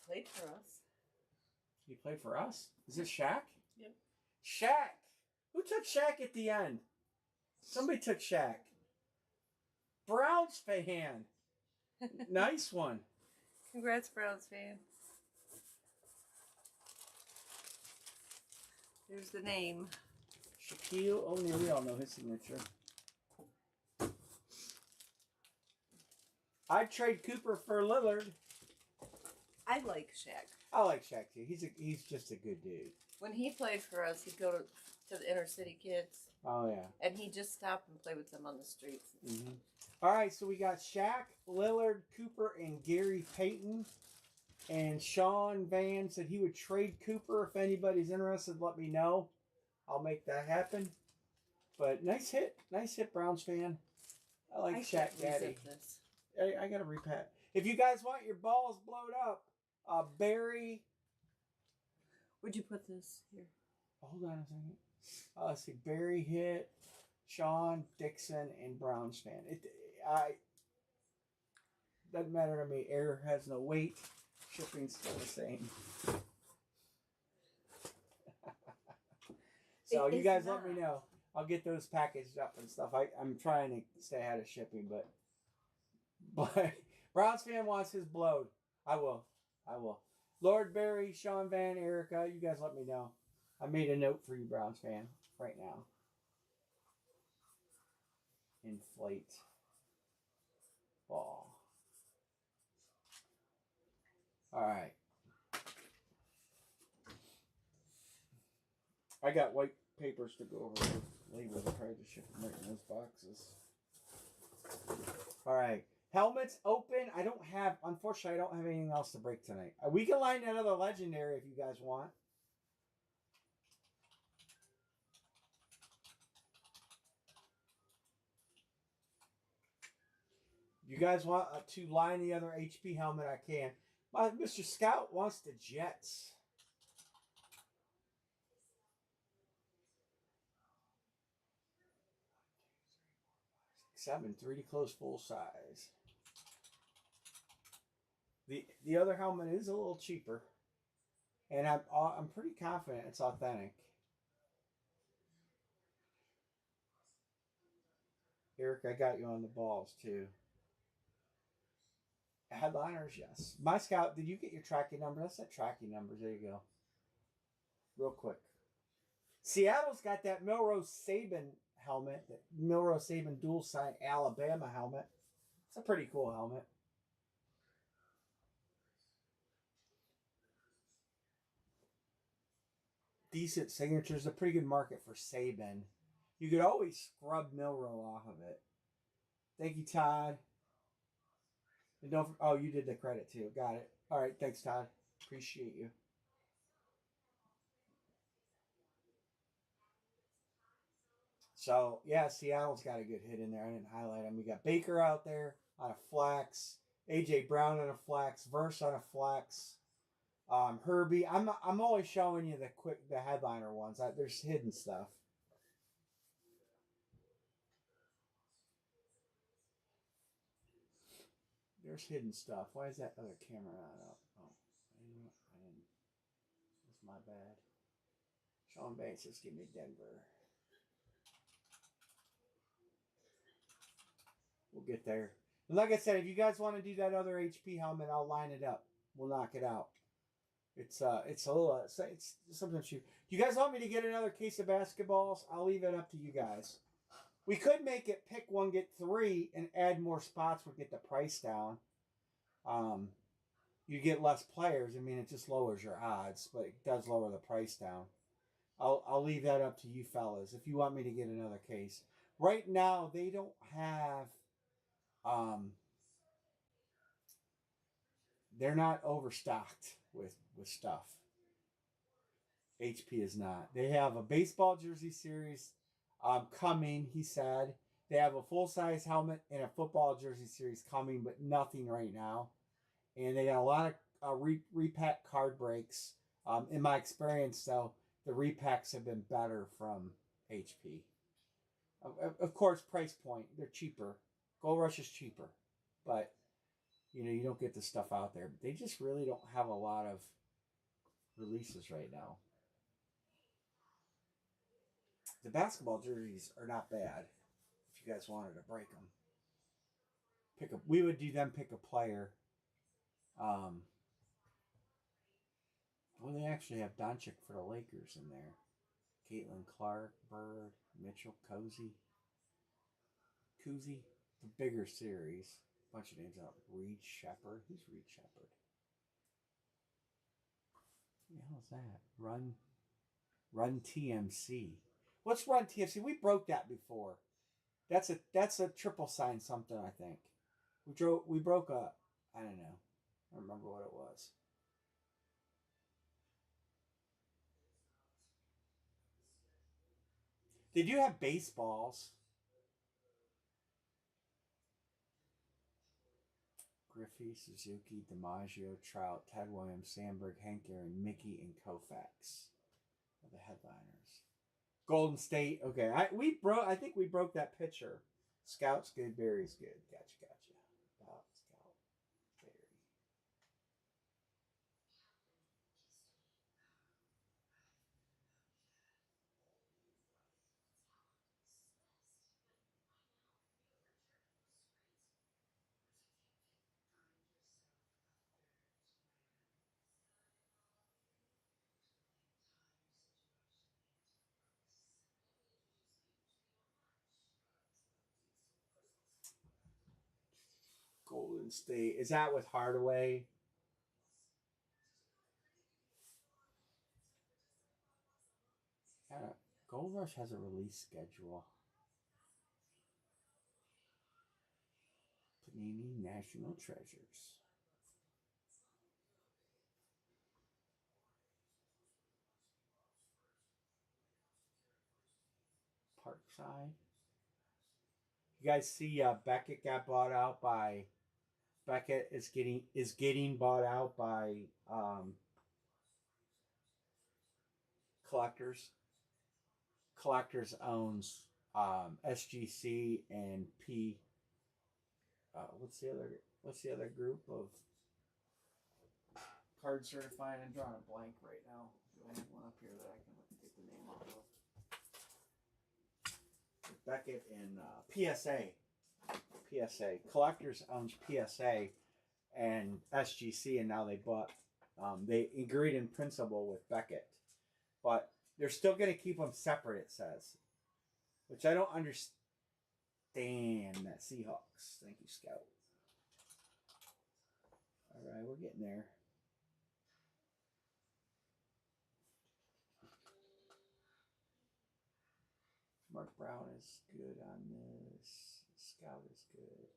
Played for us. He played for us? Is it Shaq? Yep. Shaq! Who took Shaq at the end? Somebody took Shaq. Browns fan. Nice one. Congrats, Browns fan. There's the name. Shaquille O'Neal. We all know his signature. I'd trade Cooper for Lillard. I like Shaq. I like Shaq too. He's just a good dude. When he played for us, he'd go to the inner city kids, Oh yeah. and he'd just stop and play with them on the streets. Mm-hmm. All right, so we got Shaq, Lillard, Cooper, and Gary Payton. And Sean Van said he would trade Cooper. If anybody's interested, let me know. I'll make that happen. But nice hit, Browns fan. I like Shaq Daddy. I got to repat. If you guys want your balls blowed up, Barry. Where'd you put this here? Hold on a second. Let's see. Barry hit. Sean, Dixon, and Browns fan. I doesn't matter to me. Air has no weight. Shipping's still the same. So you guys let me know. I'll get those packaged up and stuff. I'm trying to stay ahead of shipping, but Browns fan wants his blowed. I will. Lord Barry, Sean Van, Erica, you guys let me know. I made a note for you, Browns fan, right now. Inflate ball. All right. I got white papers to go over with labels. I tried to ship them right in those boxes. All right. Helmets open. Unfortunately, I don't have anything else to break tonight. We can line another legendary if you guys want. You guys want to line the other HP helmet? I can. Mr. Scout wants the Jets. 7, 3 close full size. The other helmet is a little cheaper, and I'm pretty confident it's authentic. Eric, I got you on the balls too. Headliners, yes. My Scout, did you get your tracking number? That's that tracking numbers. There you go. Real quick. Seattle's got that Milrose Saban helmet, that Milrose Saban dual side Alabama helmet. It's a pretty cool helmet. Decent signatures, a pretty good market for Saban. You could always scrub Milrow off of it. Thank you, Todd. And you did the credit too. Got it. All right, thanks, Todd. Appreciate you. So, yeah, Seattle's got a good hit in there. I didn't highlight him. We got Baker out there on a flex. A.J. Brown on a flex. Verse on a flex. Herbie. I'm only showing you the headliner ones. There's hidden stuff. There's hidden stuff. Why is that other camera not up? Oh, I didn't. That's my bad. Sean Banks says, give me Denver. We'll get there. And like I said, if you guys want to do that other HP helmet, I'll line it up. We'll knock it out. It's a little, it's sometimes you guys want me to get another case of basketballs? I'll leave it up to you guys. We could make it pick one, get 3, and add more spots would get the price down. You get less players. I mean, it just lowers your odds, but it does lower the price down. I'll leave that up to you fellas if you want me to get another case. Right now, they don't have. They're not overstocked with stuff. HP is not. They have a baseball jersey series coming, he said. They have a full-size helmet and a football jersey series coming, but nothing right now. And they got a lot of repack card breaks. In my experience, though, the repacks have been better from HP. Of course, price point. They're cheaper. Gold Rush is cheaper. But, you don't get the stuff out there. They just really don't have a lot of releases right now. The basketball jerseys are not bad if you guys wanted to break them. We would do them pick a player. Well, they actually have Doncic for the Lakers in there. Caitlin Clark, Bird, Mitchell, Cousy. The bigger series. Bunch of names out. Reed Shepard. Who's Reed Shepard? Who the hell is that? Run TMC. What's Run TMC? We broke that before. That's a triple sign something, I think. We broke a, I don't know. I don't remember what it was. They do have baseballs. Griffey, Suzuki, DiMaggio, Trout, Ted Williams, Sandberg, Hank Aaron, Mickey, and Koufax are the headliners. Golden State. Okay, I think we broke that picture. Scout's good, Berry's good. Gotcha, gotcha. Scout, Berry. Golden State. Is that with Hardaway? Yeah, Gold Rush has a release schedule. Panini National Treasures. Parkside. You guys see Beckett got bought out by Beckett is getting bought out by collectors. Collectors owns SGC and P. What's the other group of card certified? I'm drawing a blank right now. Do I have one up here that I can get the name off of? Beckett and PSA. PSA. Collectors owns PSA and SGC, and now they bought. They agreed in principle with Beckett, but they're still going to keep them separate. It says, which I don't understand. That Seahawks. Thank you, Scout. All right, we're getting there. Mark Brown is good on this. Scout is good.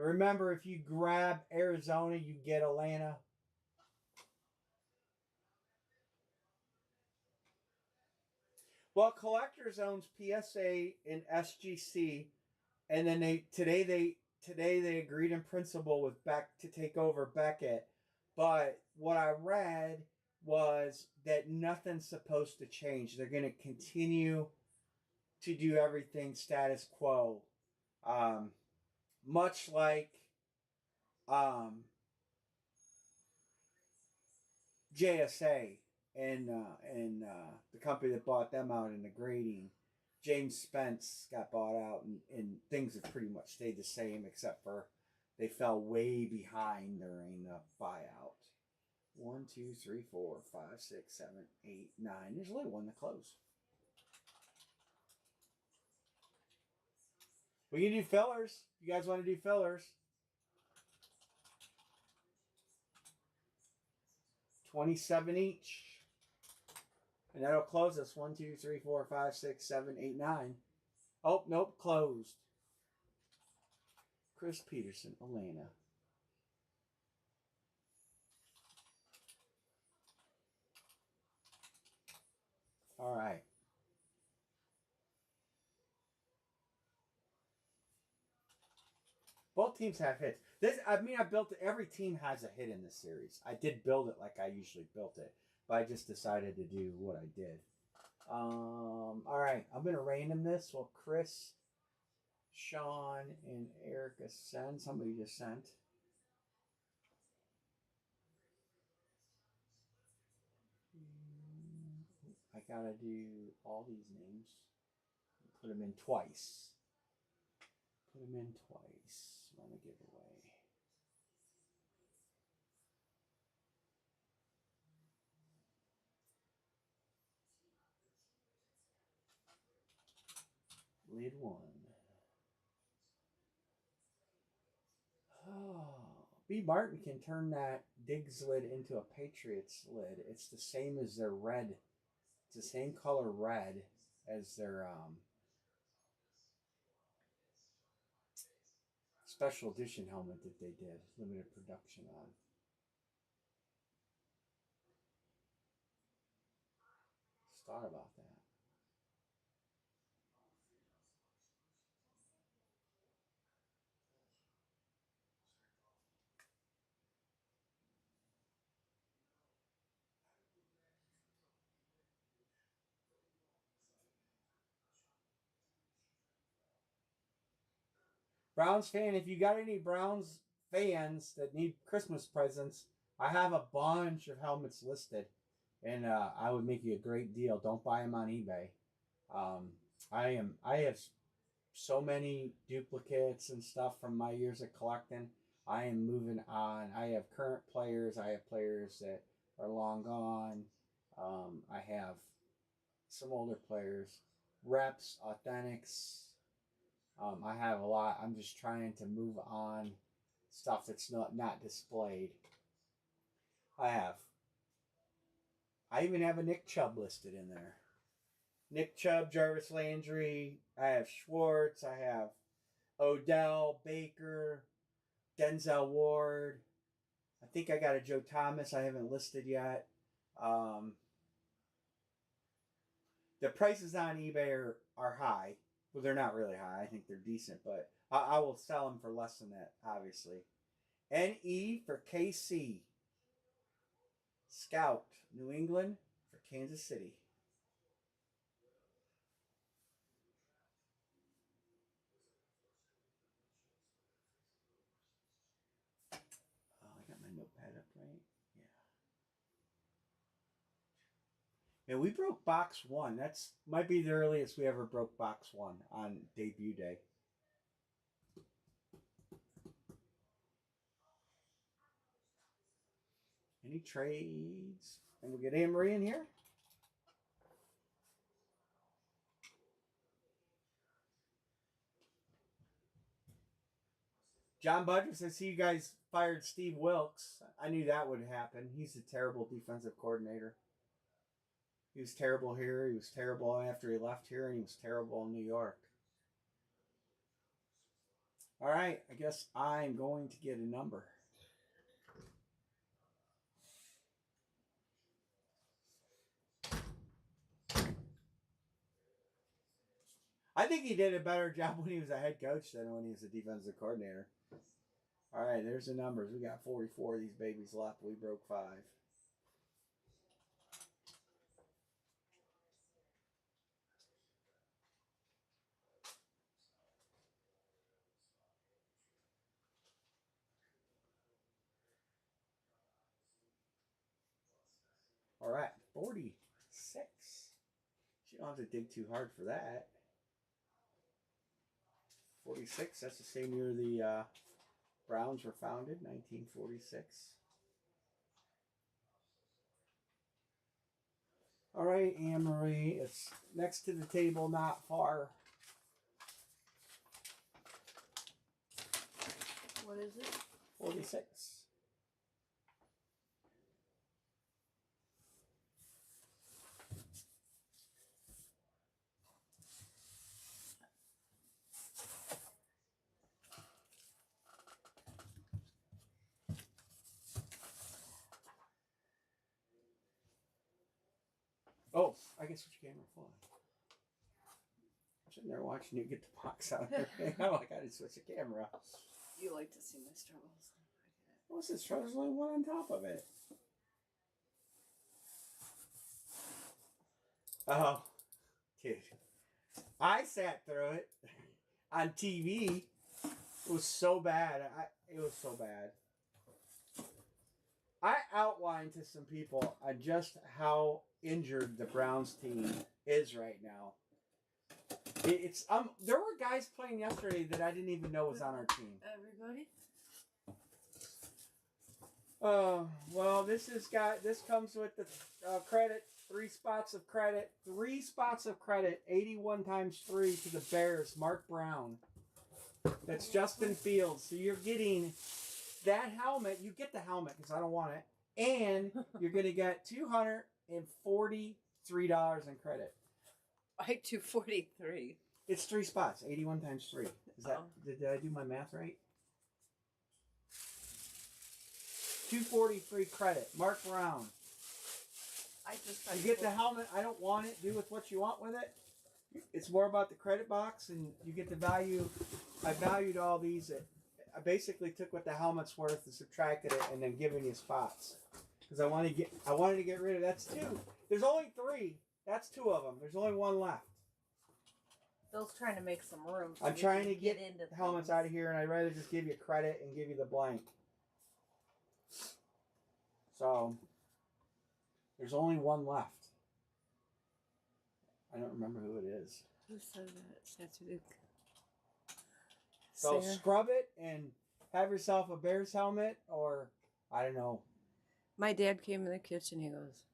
Remember, if you grab Arizona, you get Atlanta. Well, Collectors owns PSA and SGC, and then today they agreed in principle with Beck to take over Beckett. But what I read was that nothing's supposed to change. They're going to continue to do everything status quo, much like JSA and the company that bought them out in the grading. James Spence got bought out, and things have pretty much stayed the same, except for they fell way behind during the buyout. 1, 2, 3, 4, 5, 6, 7, 8, 9. There's only one to close. We can do fillers. You guys want to do fillers? 27 each. And that'll close us. 1, 2, 3, 4, 5, 6, 7, 8, 9. Oh, nope, closed. Chris Peterson, Atlanta. All right. Both teams have hits. I built it. Every team has a hit in this series. I did build it like I usually built it, but I just decided to do what I did. All right, I'm gonna random this. Well, Chris, Sean, and Erica send. Somebody just sent. I gotta do all these names. Put them in twice. Put them in twice. Run a giveaway. Lid 1. Oh, B. Martin can turn that Diggs lid into a Patriots lid. It's the same as their red. It's the same color red as their special edition helmet that they did limited production on. Just thought about that. Browns fan, if you got any Browns fans that need Christmas presents, I have a bunch of helmets listed, and I would make you a great deal. Don't buy them on eBay. I have so many duplicates and stuff from my years of collecting. I am moving on. I have current players. I have players that are long gone. I have some older players, reps, authentics. I have a lot. I'm just trying to move on stuff that's not displayed. I even have a Nick Chubb listed in there. Nick Chubb, Jarvis Landry. I have Schwartz. I have Odell, Baker, Denzel Ward. I think I got a Joe Thomas I haven't listed yet. The prices on eBay are high. Well, they're not really high. I think they're decent, but I will sell them for less than that, obviously. NE for KC. Scout, New England for Kansas City. Oh, I got my notepad up, right? Yeah. Yeah, we broke box 1. That's might be the earliest we ever broke box 1 on debut day. Any trades? And we'll get Anne-Marie in here. John Budger says, see, you guys fired Steve Wilkes. I knew that would happen. He's a terrible defensive coordinator. He was terrible here. He was terrible after he left here, and he was terrible in New York. All right, I guess I'm going to get a number. I think he did a better job when he was a head coach than when he was a defensive coordinator. All right, there's the numbers. We got 44 of these babies left. We broke 5. All right, 46. You don't have to dig too hard for that. 46, that's the same year the Browns were founded, 1946. All right, Anne-Marie, it's next to the table, not far. What is it? 46. Oh, I can switch camera. Hold on. I'm sitting there watching you get the box out. I'm like, I didn't switch the camera. You like to see my struggles. What's this? There's only one on top of it. Oh, dude. I sat through it on TV. It was so bad. It was so bad. I outlined to some people on just how injured the Browns team is right now. It's there were guys playing yesterday that I didn't even know was on our team. Everybody? Well, this comes with the credit. 3 spots of credit. 3 spots of credit. 81 times 3 to the Bears. Mark Brown. That's Justin Fields. So you're getting that helmet. You get the helmet because I don't want it. And you're going to get $243 in credit. Why 243? It's 3 spots. 81 times 3. Is that did I do my math right? 243 credit. Mark Brown. You get the helmet. I don't want it. Do with what you want with it. It's more about the credit box, and you get the value. I valued all these. I basically took what the helmet's worth and subtracted it, and then given you spots because I wanted to get rid of. That's 2. There's only 3. That's 2 of them. There's only 1 left. Bill's trying to make some room. So I'm trying to get into helmets things. out of here, and I'd rather just give you credit and give you the blank. So, there's only one left. I don't remember who it is. Who said that? That's Luke. So Sarah? scrub it and have yourself a Bears helmet, or I don't know. My dad came in the kitchen. He goes,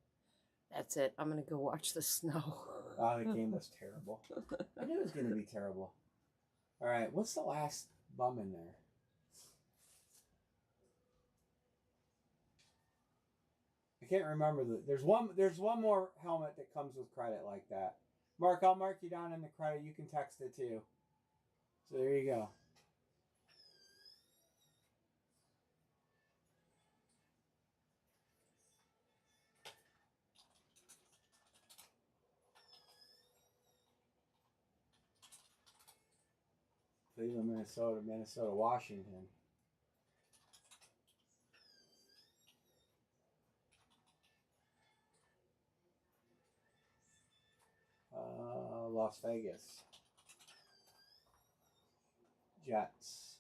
"That's it. I'm gonna go watch the snow." Oh, the game was terrible. I knew it was going to be terrible. All right, what's the last bum in there? I can't remember. There's one more helmet that comes with credit like that. Mark, I'll mark you down in the credit. You can text it too. So there you go. Cleveland, Minnesota, Washington. Las Vegas. Jets.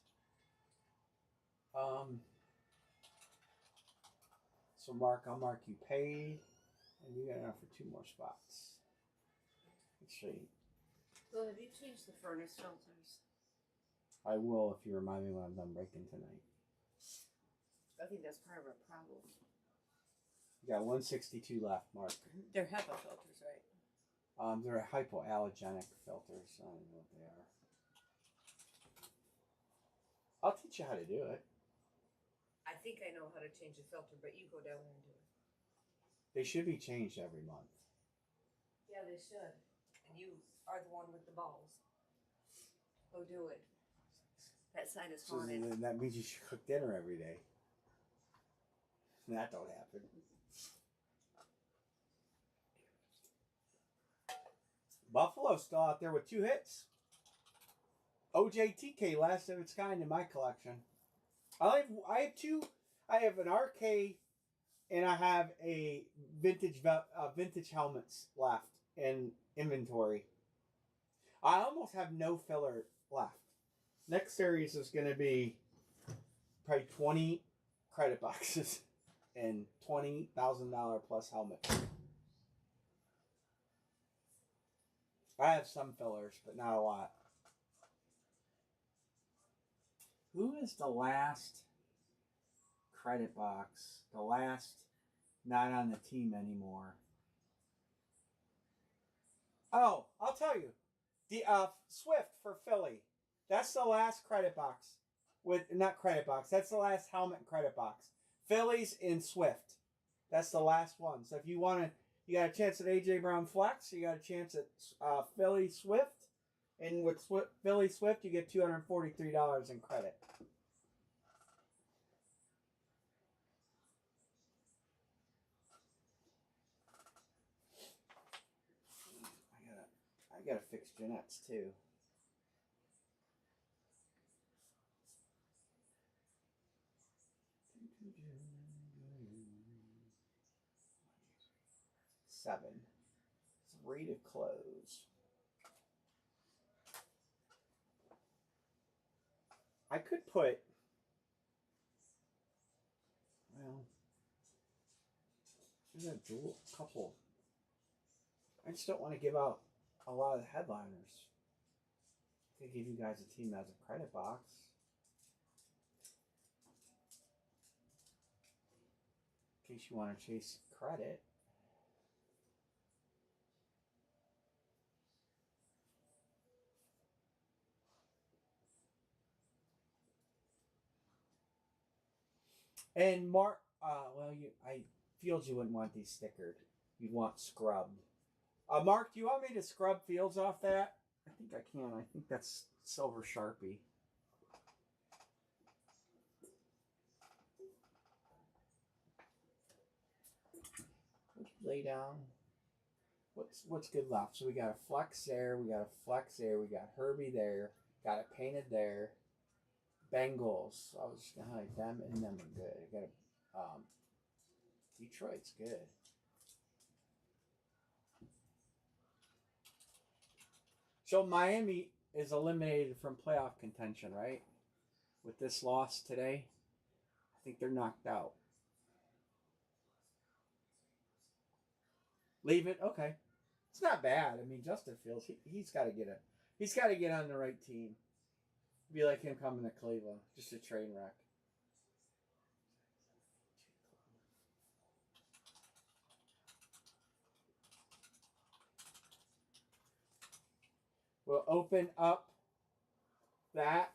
So Mark, I'll mark you paid, and you got enough for 2 more spots. Actually, Well, have you changed the furnace filters? I will if you remind me when I'm done breaking tonight. I think that's part of our problem. You got 162 left, Mark. They're HEPA filters, right? They're hypoallergenic filters. I don't know what they are. I'll teach you how to do it. I think I know how to change the filter, but you go down there and do it. They should be changed every month. Yeah, they should. And you are the one with the balls. Go do it. That side is So haunted. then that means you should cook dinner every day. That don't happen. Buffalo's still out there with 2 hits. OJTK, last of its kind in my collection. I have 2. I have an RK, and I have a vintage helmets left in inventory. I almost have no filler left. Next series is going to be probably 20 credit boxes and $20,000 plus helmet. I have some fillers, but not a lot. Who is the last credit box? The last not on the team anymore. Oh, I'll tell you. The Swift for Philly. That's the last credit box. Not credit box. That's the last helmet credit box. Phillies in Swift. That's the last one. So if you want to, you got a chance at AJ Brown Flex. You got a chance at Philly Swift. And with Philly Swift, you get $243 in credit. I gotta fix Jeanette's too. Seven. 3 to close. I could put, well, there's a couple. I just don't want to give out a lot of the headliners. I could give you guys a team that has a credit box. In case you want to chase credit. And Mark, I Fields, you wouldn't want these stickered. You'd want scrubbed. Mark, do you want me to scrub Fields off that? I think I can. I think that's silver Sharpie. Would you lay down? What's good left? So we got a flex there. We got a flex there. We got Herbie there. Got it painted there. Bengals. I was just gonna highlight them, and them are good. I got a Detroit's good. So Miami is eliminated from playoff contention, right? With this loss today, I think they're knocked out. Leave it, okay. It's not bad. I mean, Justin Fields, he's got to get on the right team. Be like him coming to Cleveland, just a train wreck. We'll open up that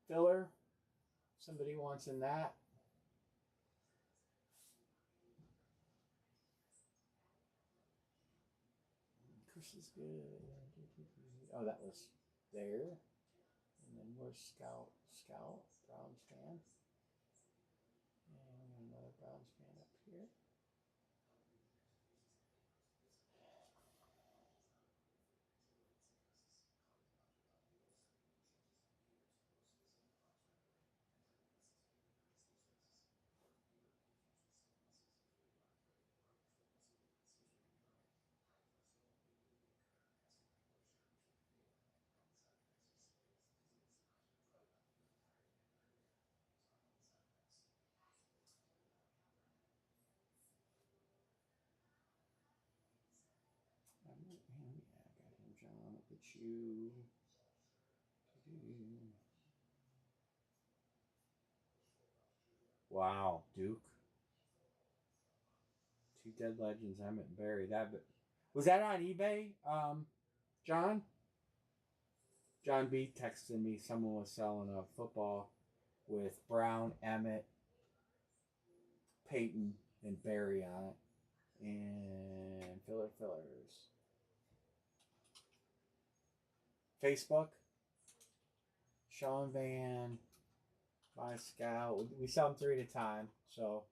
filler. Somebody wants in that. Chris is good. Oh, that was there. And then where's Scout? Browns fan. And another Browns fan up here. I got him, John. Look at you. Wow, Duke. Two dead legends, Emmett and Barry. Was that on eBay, John? John B texted me someone was selling a football with Brown, Emmett, Peyton, and Barry on it. And fillers. Facebook, Sean Van, my Scout. We sell them 3 at a time, so.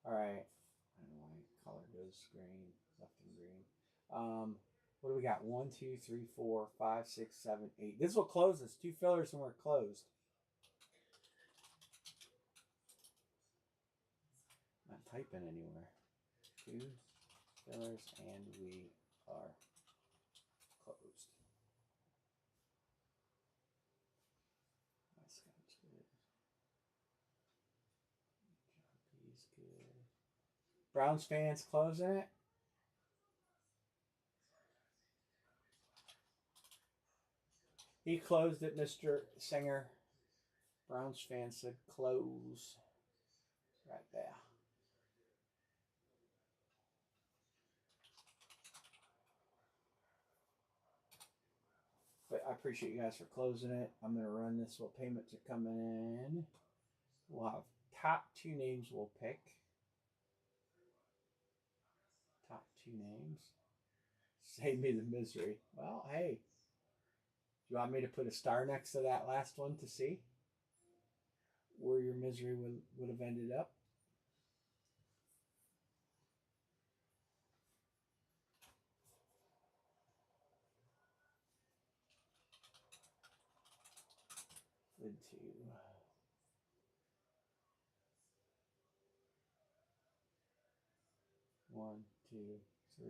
All right. I don't know why color goes green, left and green. What do we got? 1, 2, 3, 4, 5, 6, 7, 8. This will close us. 2 fillers and we're closed. Not typing anywhere. 2 fillers and we are closed. My Scout's good. John P's good. Browns fans closing it. He closed it, Mr. Singer. Browns fans said close. Right there. But I appreciate you guys for closing it. I'm going to run this while payments are coming in. We'll have top 2 names we'll pick. Top 2 names. Save me the misery. Well, hey. Do you want me to put a star next to that last one to see where your misery would have ended up? Good 2. 1, 2, 3,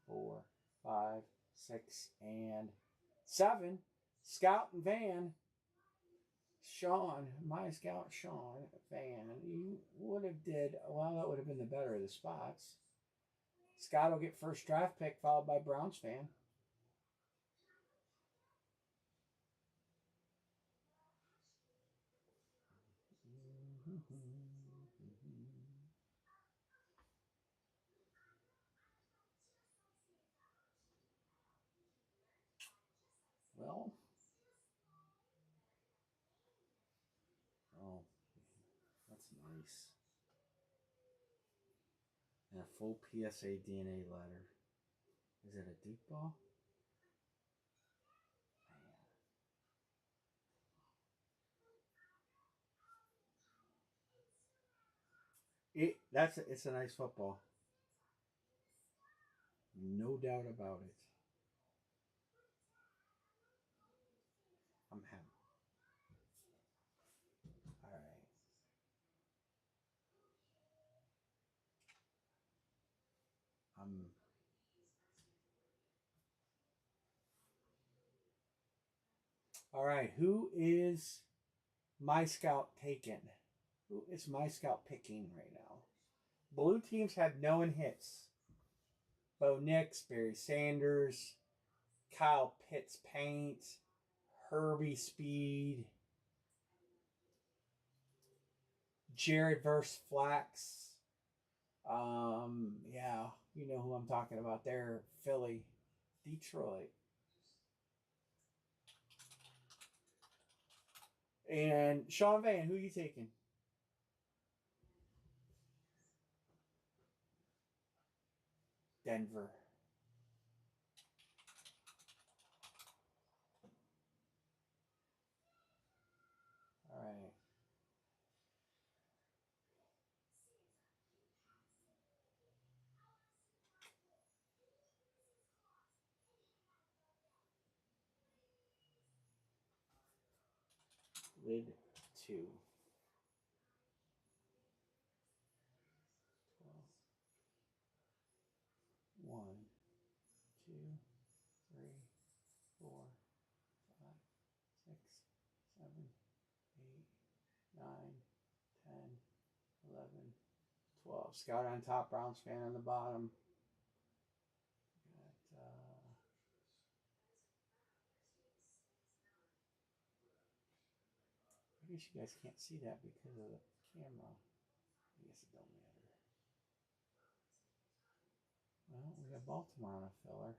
4, 5, 6, and 7. Scout and Van. Sean, my Scout Sean Van. You would have did, well, that would have been the better of the spots. Scott will get first draft pick followed by Browns fan. Well, oh, that's nice. And a full PSA DNA letter. Is it a deep ball? It's a nice football. No doubt about it. I'm happy. All right. All right, who is my scout taken? Who is my scout picking right now? Blue teams have no one hits. Bo Nix, Barry Sanders, Kyle Pitts Paint, Herbie Speed, Jared versus Flax. Yeah, you know who I'm talking about there. Philly, Detroit. And Sean Van, who are you taking? Denver. All right. Lid 2. 12. 1, 2, 3, 4, 5, 6, 7, 8, 9, 10, 11, 12. Scout on top, Browns fan on the bottom. Got, I guess you guys can't see that because of the camera. I guess it don't matter. Well, we have Baltimore on a filler.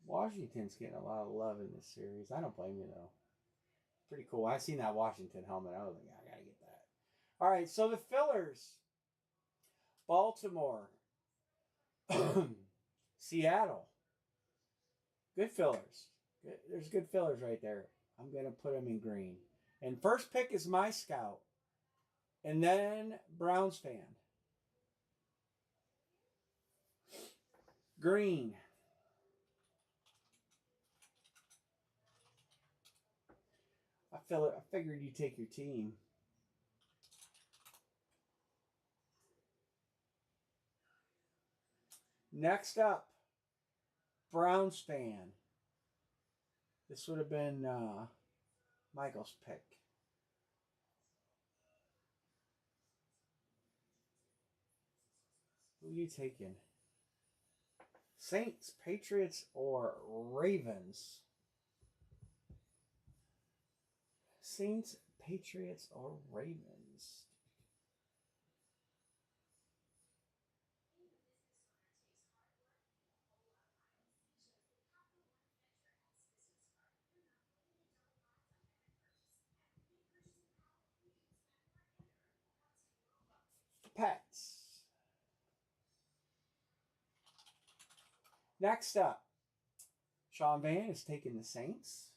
Washington's getting a lot of love in this series. I don't blame you, though. Pretty cool. I seen that Washington helmet. I was like, I got to get that. All right, so the fillers. Baltimore. Seattle. Good fillers. Good. There's good fillers right there. I'm going to put them in green. And first pick is my scout. And then Browns fan. Green. I figured you'd take your team. Next up, Browns fan. This would have been Michael's pick. Who are you taking? Saints, Patriots, or Ravens? Saints, Patriots, or Ravens? Pets. Next up, Sean Van is taking the Saints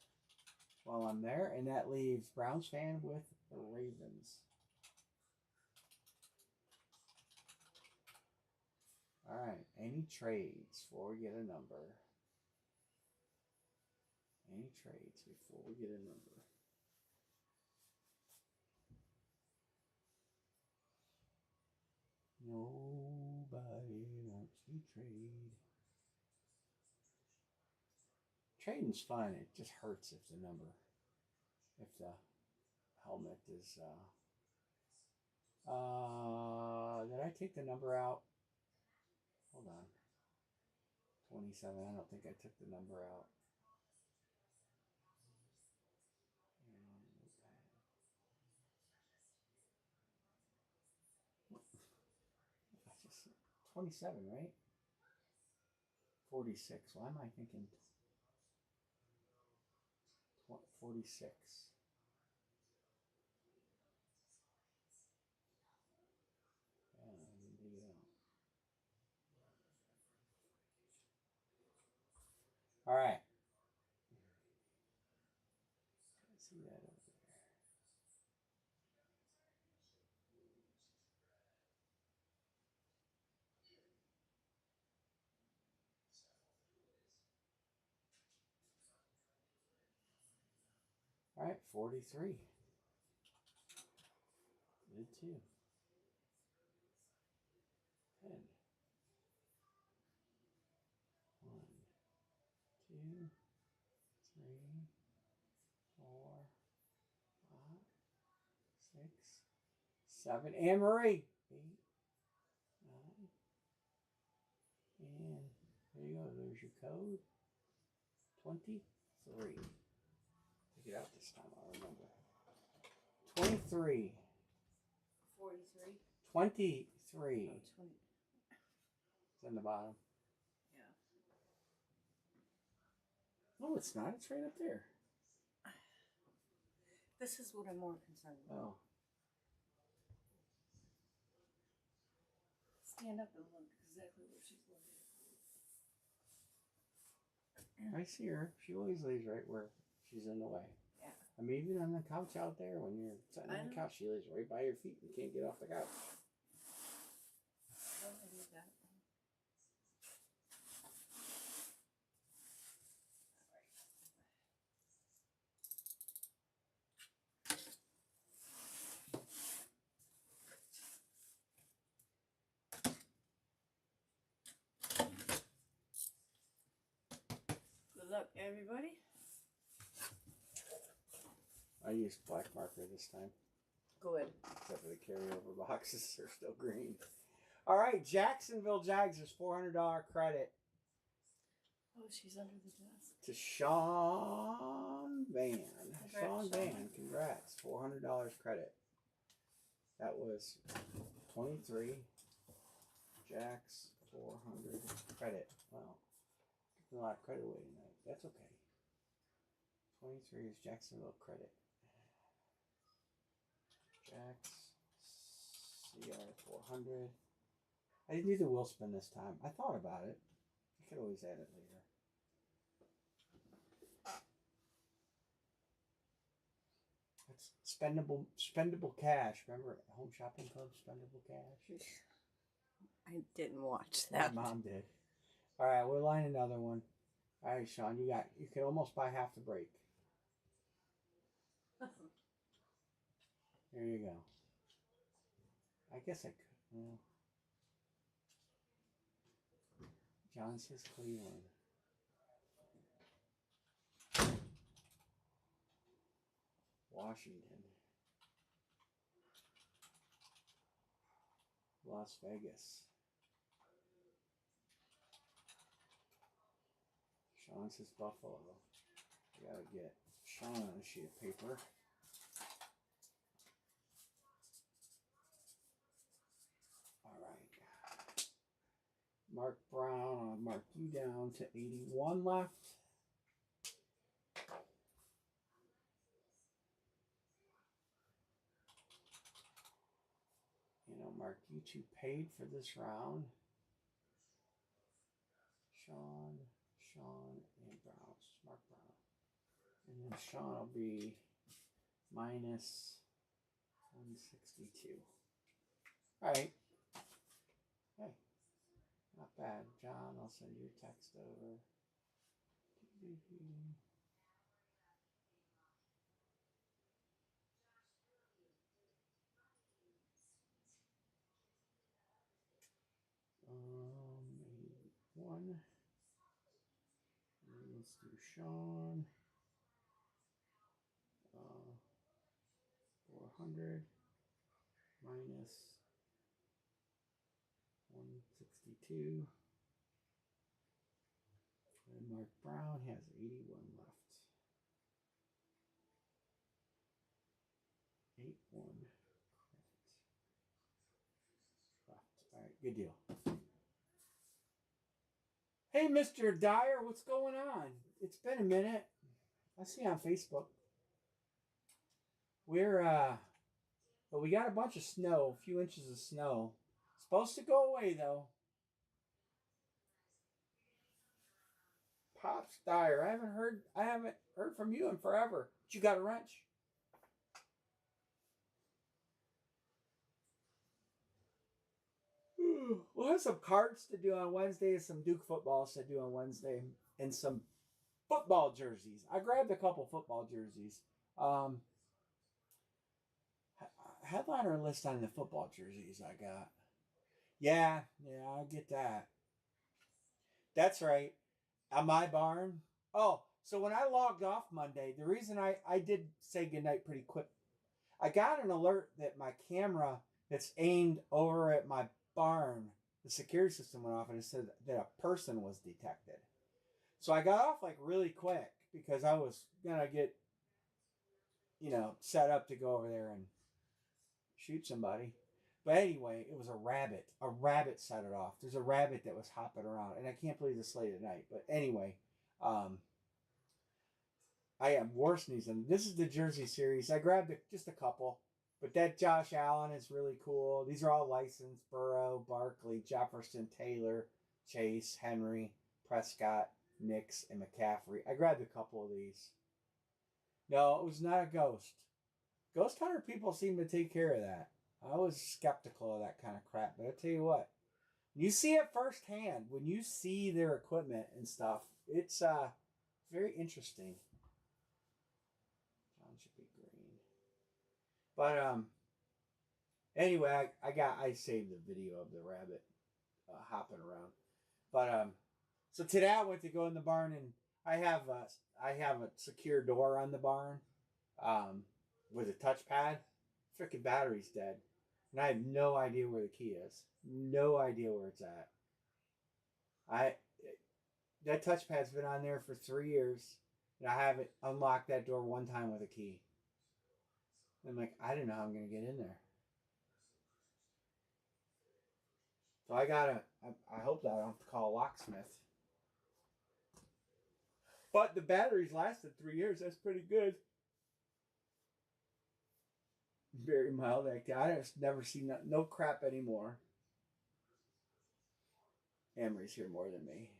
while I'm there, and that leaves Browns fan with the Ravens. All right, any trades before we get a number? Any trades before we get a number? Nobody wants to trade. Trading's fun. It just hurts if the helmet is. Did I take the number out? Hold on. 27. I don't think I took the number out. 27, right? 46. Why am I thinking 46? All right, 43. Good too. 10. 1, 2, 3, 4, 5, 6, 7. Anne Marie. 8, 9. And there you go. There's your code. 23. Take it out this time. I'll remember. 23. 43. 23. Oh, 20. It's on the bottom. Yeah. No, it's not. It's right up there. This is what I'm more concerned about. Oh. Stand up and look exactly where she's looking. I see her. She always lays right where she's in the way. Yeah. I mean, even on the couch out there, when you're sitting on the couch, she lays right by your feet. You can't get off the couch. Well, I need that. Good luck, everybody. I used black marker this time. Good. Except for the carryover boxes. They're still green. All right, Jacksonville Jags. There's $400 credit. Oh, she's under the desk. To Sean Van. Congrats, Sean Van, congrats. $400 credit. That was 23. Jacks, 400 credit. Wow. A lot of credit away tonight. That's okay. 23 is Jacksonville credit. Jacks, CR 400. I didn't do the wheel spin this time. I thought about it. I could always add it later. That's spendable cash. Remember at Home Shopping Club, spendable cash? I didn't watch that. My mom did. All right, we'll line another one. All right, Sean, you can almost buy half the break. There you go. I guess I could. Well, John says Cleveland. Washington. Las Vegas. Sean says Buffalo. I gotta get Sean on a sheet of paper. All right. Mark Brown, I'll mark you down to 81 left. And I'll mark you two paid for this round. Sean, and Brown. Mark Brown. And then Sean will be minus 162. All right. Hey, not bad. John, I'll send you a text over. One. Let's do Sean. 400 minus 162. And Mark Brown has 81 left. 81 left. All right, good deal. Hey, Mr. Dyer, what's going on? It's been a minute. I see you on Facebook. But we got a bunch of snow, a few inches of snow. Supposed to go away, though. Pops Dyer, I haven't heard from you in forever. But you got a wrench? We'll have some cards to do on Wednesday, some Duke footballs to do on Wednesday, and some football jerseys. I grabbed a couple football jerseys. Um, Headliner list on the football jerseys I got. Yeah, I get that. That's right. On my barn. Oh, so when I logged off Monday, the reason I did say goodnight pretty quick, I got an alert that my camera that's aimed over at my barn, the security system went off and it said that a person was detected. So I got off like really quick because I was gonna get, set up to go over there and shoot somebody. But anyway, it was a rabbit. A rabbit set it off. There's a rabbit that was hopping around, and I can't believe it's late at night. But anyway, I am worse news than this is the Jersey series. I grabbed just a couple, but that Josh Allen is really cool. These are all licensed: Burrow, Barkley, Jefferson, Taylor, Chase, Henry, Prescott, Nix, and McCaffrey. I grabbed a couple of these. No, it was not a ghost. Ghost hunter people seem to take care of that. I was skeptical of that kind of crap, but I tell you what, you see it firsthand when you see their equipment and stuff. It's very interesting. John should be green, but anyway, I saved the video of the rabbit hopping around, but so today I went to go in the barn and I have a secure door on the barn, with a touchpad. Freaking battery's dead. And I have no idea where the key is. No idea where it's at. That touchpad's been on there for 3 years, and I haven't unlocked that door one time with a key. I'm like, I don't know how I'm gonna get in there. So I hope that I don't have to call a locksmith. But the batteries lasted 3 years. That's pretty good. Very mild activity. I have never seen no crap anymore. Amory's here more than me.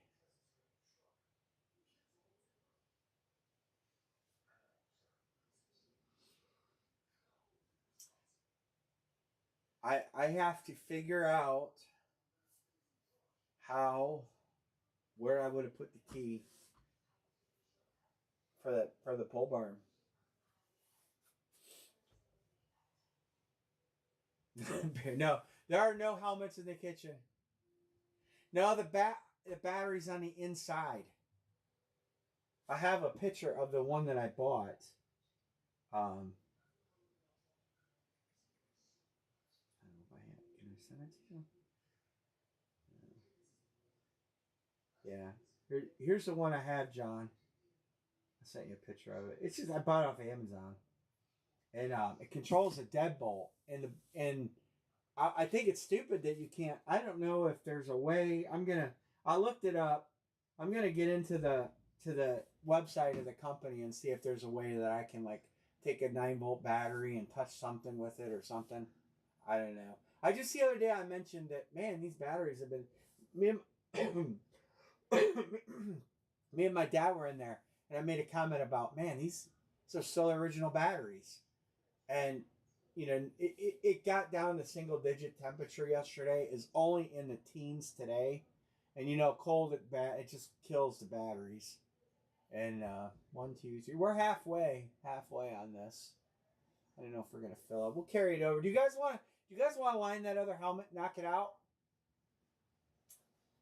I have to figure out where I would have put the key for the pole barn. No, there are no helmets in the kitchen. No, the battery's on the inside. I have a picture of the one that I bought. I don't know if I have. Can I send it to you? Yeah. Here's the one I have, John. I sent you a picture of it. It's just I bought it off of Amazon, and it controls a deadbolt, and I think it's stupid that you can't. I don't know if there's a way. I looked it up. I'm gonna get into the website of the company and see if there's a way that I can like take a 9-volt battery and touch something with it or something. I don't know. I just the other day I mentioned that, man, these batteries have been me and my dad were in there and I made a comment about, man, these are still original batteries. And it got down to single digit temperature yesterday, is only in the teens today. And cold it just kills the batteries. And 1, 2, 3, we're halfway on this. I don't know if we're gonna fill up. We'll carry it over. Do you guys want to line that other helmet, knock it out?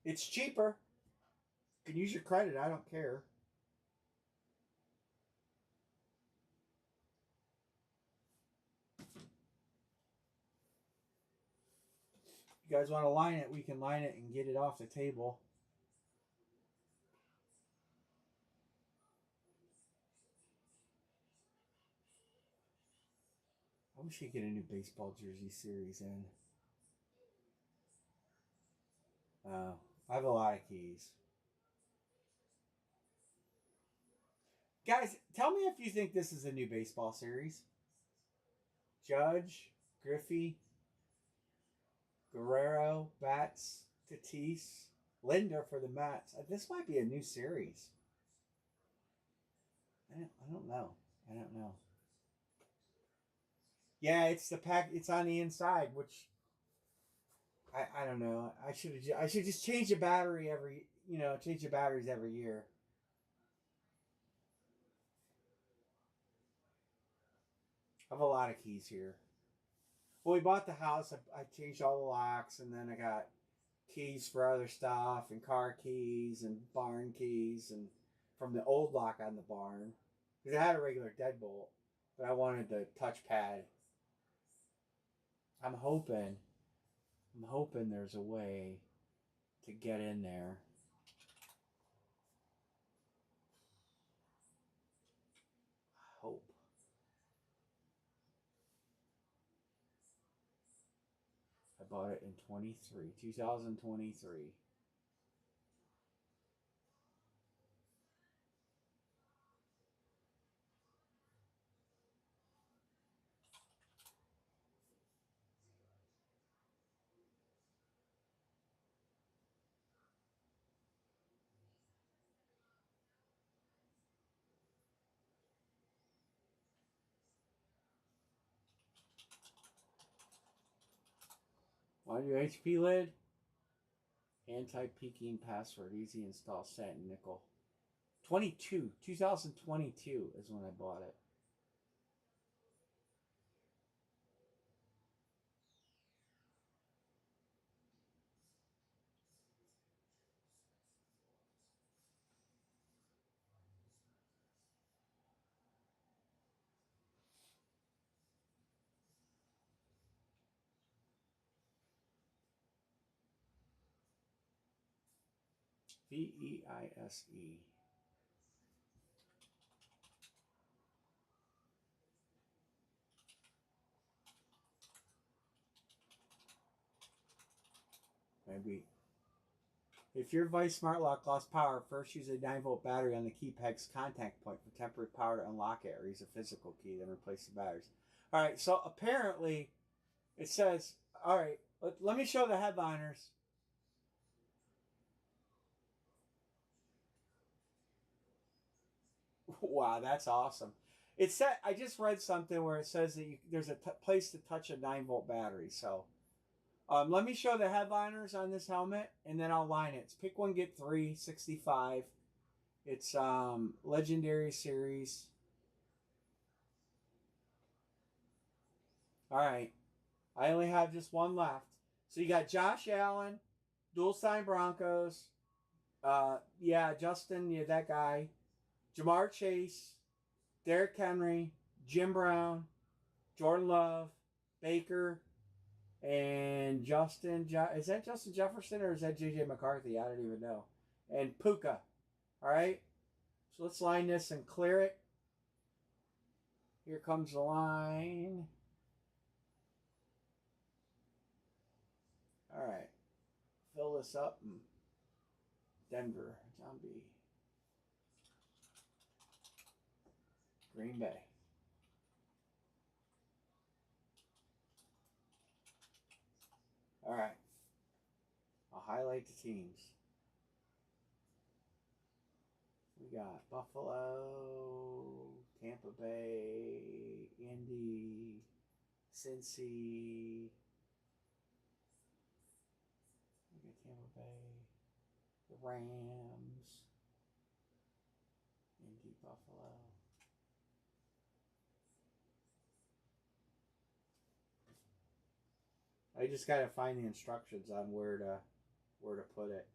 It's cheaper. You can use your credit, I don't care. If you guys want to line it, we can line it and get it off the table. I wish you could get a new baseball jersey series in. I have a lot of keys. Guys, tell me if you think this is a new baseball series. Judge, Griffey, Guerrero, Bats, Tatis, Linder for the Mets. This might be a new series. I don't know. Yeah, it's the pack. It's on the inside, which I don't know. I should just change the battery change the batteries every year. I have a lot of keys here. Well, we bought the house. I changed all the locks, and then I got keys for other stuff, and car keys, and barn keys, and from the old lock on the barn. Because it had a regular deadbolt, but I wanted the touchpad. I'm hoping there's a way to get in there. Hope. I bought it in 2023. On your HP lid, anti-peeking password, easy install, satin nickel. 2022 is when I bought it. VEISE. Maybe. If your Vice Smart Lock lost power, first use a 9-volt battery on the key peg's contact point for temporary power to unlock it, or use a physical key, then replace the batteries. All right, so apparently it says, all right, let me show the headliners. Wow, that's awesome. It said, I just read something where it says that there's a place to touch a 9-volt battery, so... let me show the headliners on this helmet, and then I'll line it. It's pick one, get three, 65. It's Legendary Series. All right. I only have just one left. So you got Josh Allen, dual sign Broncos. Yeah, Justin, yeah, that guy. Jamar Chase, Derrick Henry, Jim Brown, Jordan Love, Baker, and Justin. Is that Justin Jefferson or is that JJ McCarthy? I don't even know. And Puka. All right. So let's line this and clear it. Here comes the line. All right. Fill this up. Denver, John B. Green Bay. All right. I'll highlight the teams. We got Buffalo, Tampa Bay, Indy, Cincy. We got Tampa Bay, the Rams, Indy, Buffalo. I just gotta find the instructions on where to put it.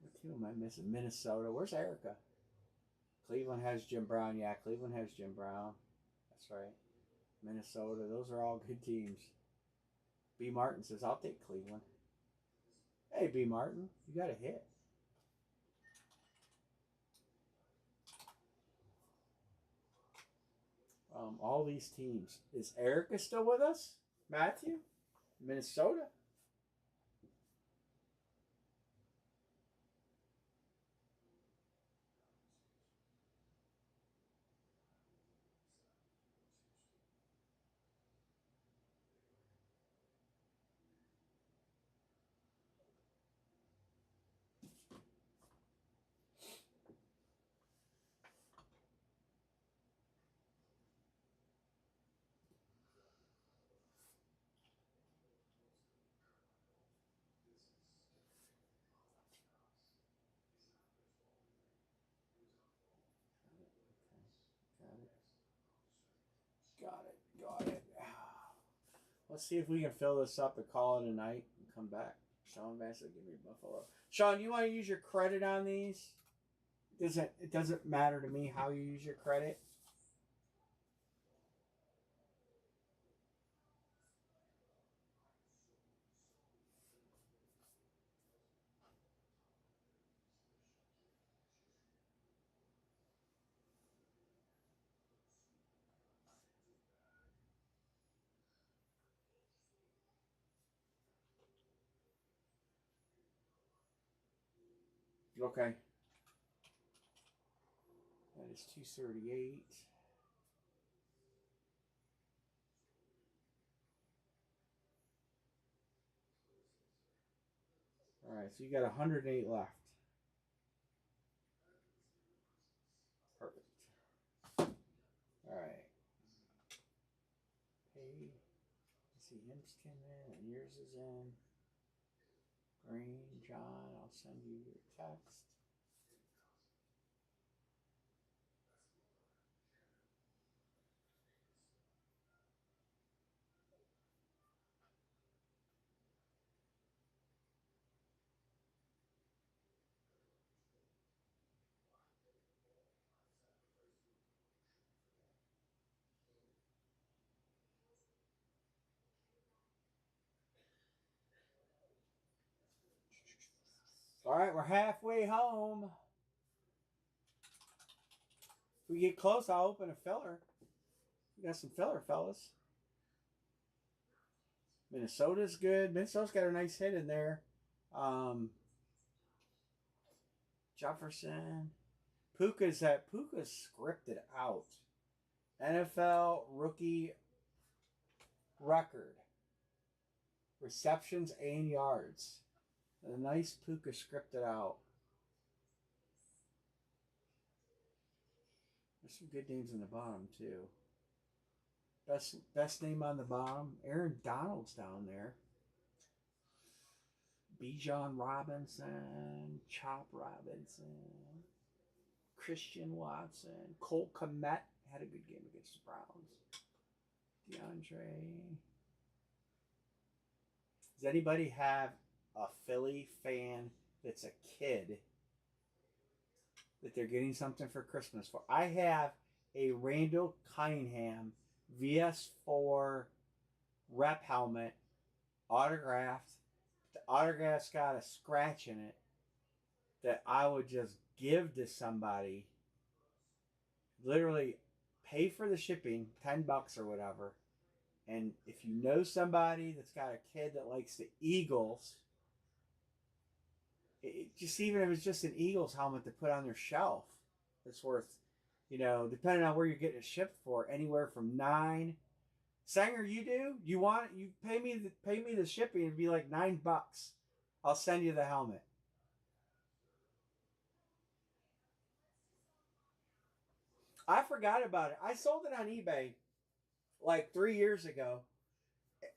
What team am I missing? Minnesota. Where's Erica? Cleveland has Jim Brown. Yeah, Cleveland has Jim Brown. That's right. Minnesota. Those are all good teams. B. Martin says, I'll take Cleveland. Hey, B. Martin, you got a hit. All these teams. Is Erica still with us? Matthew? Minnesota? Let's see if we can fill this up and call it a night and come back. Sean Bassett, give me Buffalo. Sean, you want to use your credit on these? It doesn't matter to me how you use your credit. Okay. That is 238. All right, so you got 108 left. Perfect. All right. Pay. Let's see, him's came in and yours is in. Green, John, I'll send you your text. All right, we're halfway home. If we get close, I'll open a filler. We got some filler, fellas. Minnesota's good. Minnesota's got a nice hit in there. Jefferson. Puka's scripted out. NFL rookie record. Receptions and yards. A nice Puka scripted out. There's some good names in the bottom too. Best name on the bottom. Aaron Donald's down there. Bijan Robinson, Chop Robinson, Christian Watson, Cole Kmet had a good game against the Browns. DeAndre. Does anybody have a Philly fan that's a kid that they're getting something for Christmas for? I have a Randall Cunningham VS4 rep helmet, autographed. The autograph's got a scratch in it that I would just give to somebody. Literally pay for the shipping, $10 or whatever. And if you know somebody that's got a kid that likes the Eagles, just even if it's just an Eagles helmet to put on their shelf, it's worth, depending on where you're getting it shipped for, anywhere from $9. Sanger, you pay me the shipping, it'd be like $9. I'll send you the helmet. I forgot about it. I sold it on eBay like 3 years ago,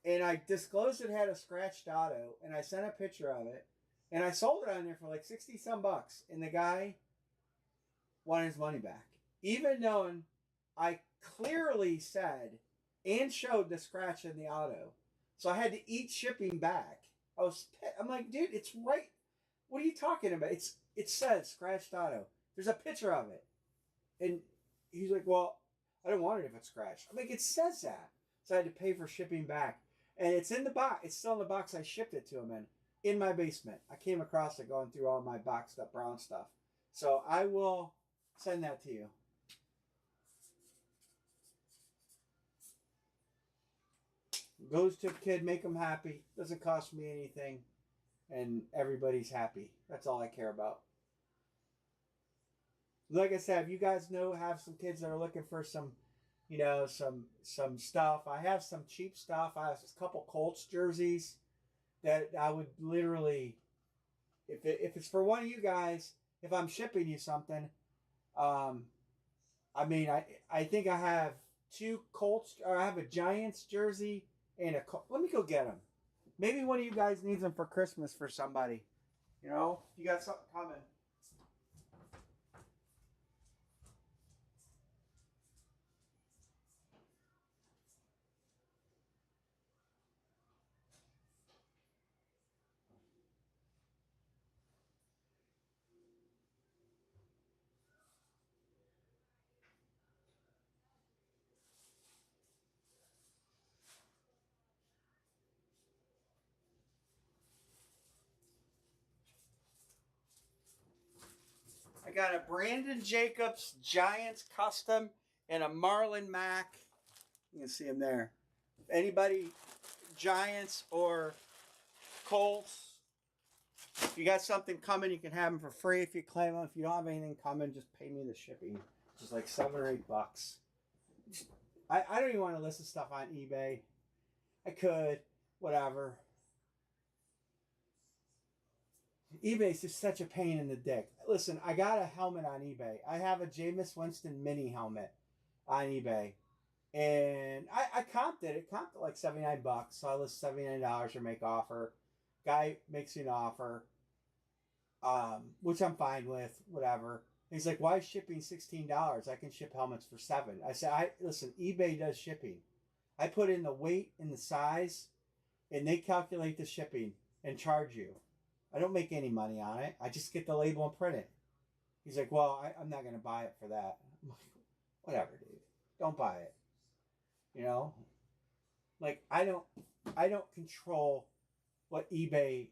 and I disclosed it had a scratched auto, and I sent a picture of it, and I sold it on there for like 60 some bucks, and the guy wanted his money back, even knowing I clearly said and showed the scratch in the auto. So I had to eat shipping back. I'm like, dude, it's right. What are you talking about? It says scratched auto. There's a picture of it. And he's like, well, I don't want it if it's scratched. I'm like, it says that. So I had to pay for shipping back. And it's in the box. It's still in the box I shipped it to him in my basement. I came across it going through all my boxed up brown stuff. So I will send that to you. Goes to a kid, make them happy. Doesn't cost me anything. And everybody's happy. That's all I care about. Like I said, if you guys have some kids that are looking for some, some stuff. I have some cheap stuff. I have a couple Colts jerseys that I would literally, if it's for one of you guys, if I'm shipping you something, I think I have two Colts, or I have a Giants jersey and let me go get them. Maybe one of you guys needs them for Christmas for somebody. You got something coming. got a Brandon Jacobs Giants custom and a Marlon Mack. You can see him there. Anybody, Giants or Colts, if you got something coming, you can have them for free if you claim them. If you don't have anything coming, just pay me the shipping. Just like $7 or $8. I don't even want to list stuff on eBay. I could, whatever. eBay's just such a pain in the dick. Listen, I got a helmet on eBay. I have a Jameis Winston mini helmet on eBay. And I comped it. It comped at like $79. So I list $79 or make offer. Guy makes me an offer, which I'm fine with, whatever. He's like, why is shipping $16? I can ship helmets for $7. I said, listen, eBay does shipping. I put in the weight and the size, and they calculate the shipping and charge you. I don't make any money on it. I just get the label and print it. He's like, well, I'm not going to buy it for that. I'm like, whatever, dude. Don't buy it. You know? Like, I don't control what eBay...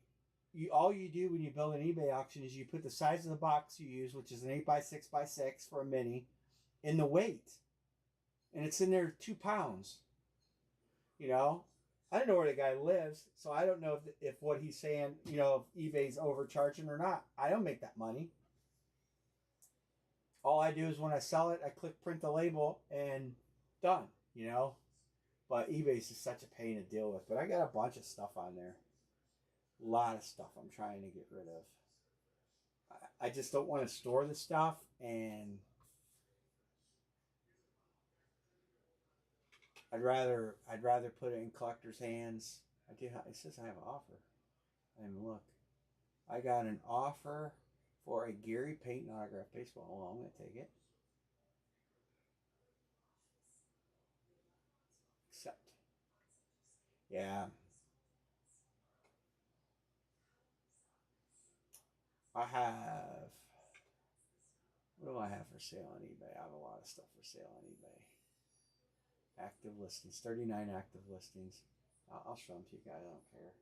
all you do when you build an eBay auction is you put the size of the box you use, which is an 8x6x6 for a mini, in the weight. And it's in there 2 pounds. You know? I don't know where the guy lives, so I don't know if what he's saying, you know, if eBay's overcharging or not. I don't make that money. All I do is when I sell it, I click print the label and done, you know? But eBay's just such a pain to deal with. But I got a bunch of stuff on there. A lot of stuff I'm trying to get rid of. I just don't want to store the stuff, and I'd rather put it in collectors' hands. It says I have an offer. I didn't even look. I got an offer for a Gary Payton autographed baseball. Well, I'm going to take it. Accept. Yeah. I have... What do I have for sale on eBay? I have a lot of stuff for sale on eBay. Active listings. 39 active listings. I'll show them to you guys. I don't care.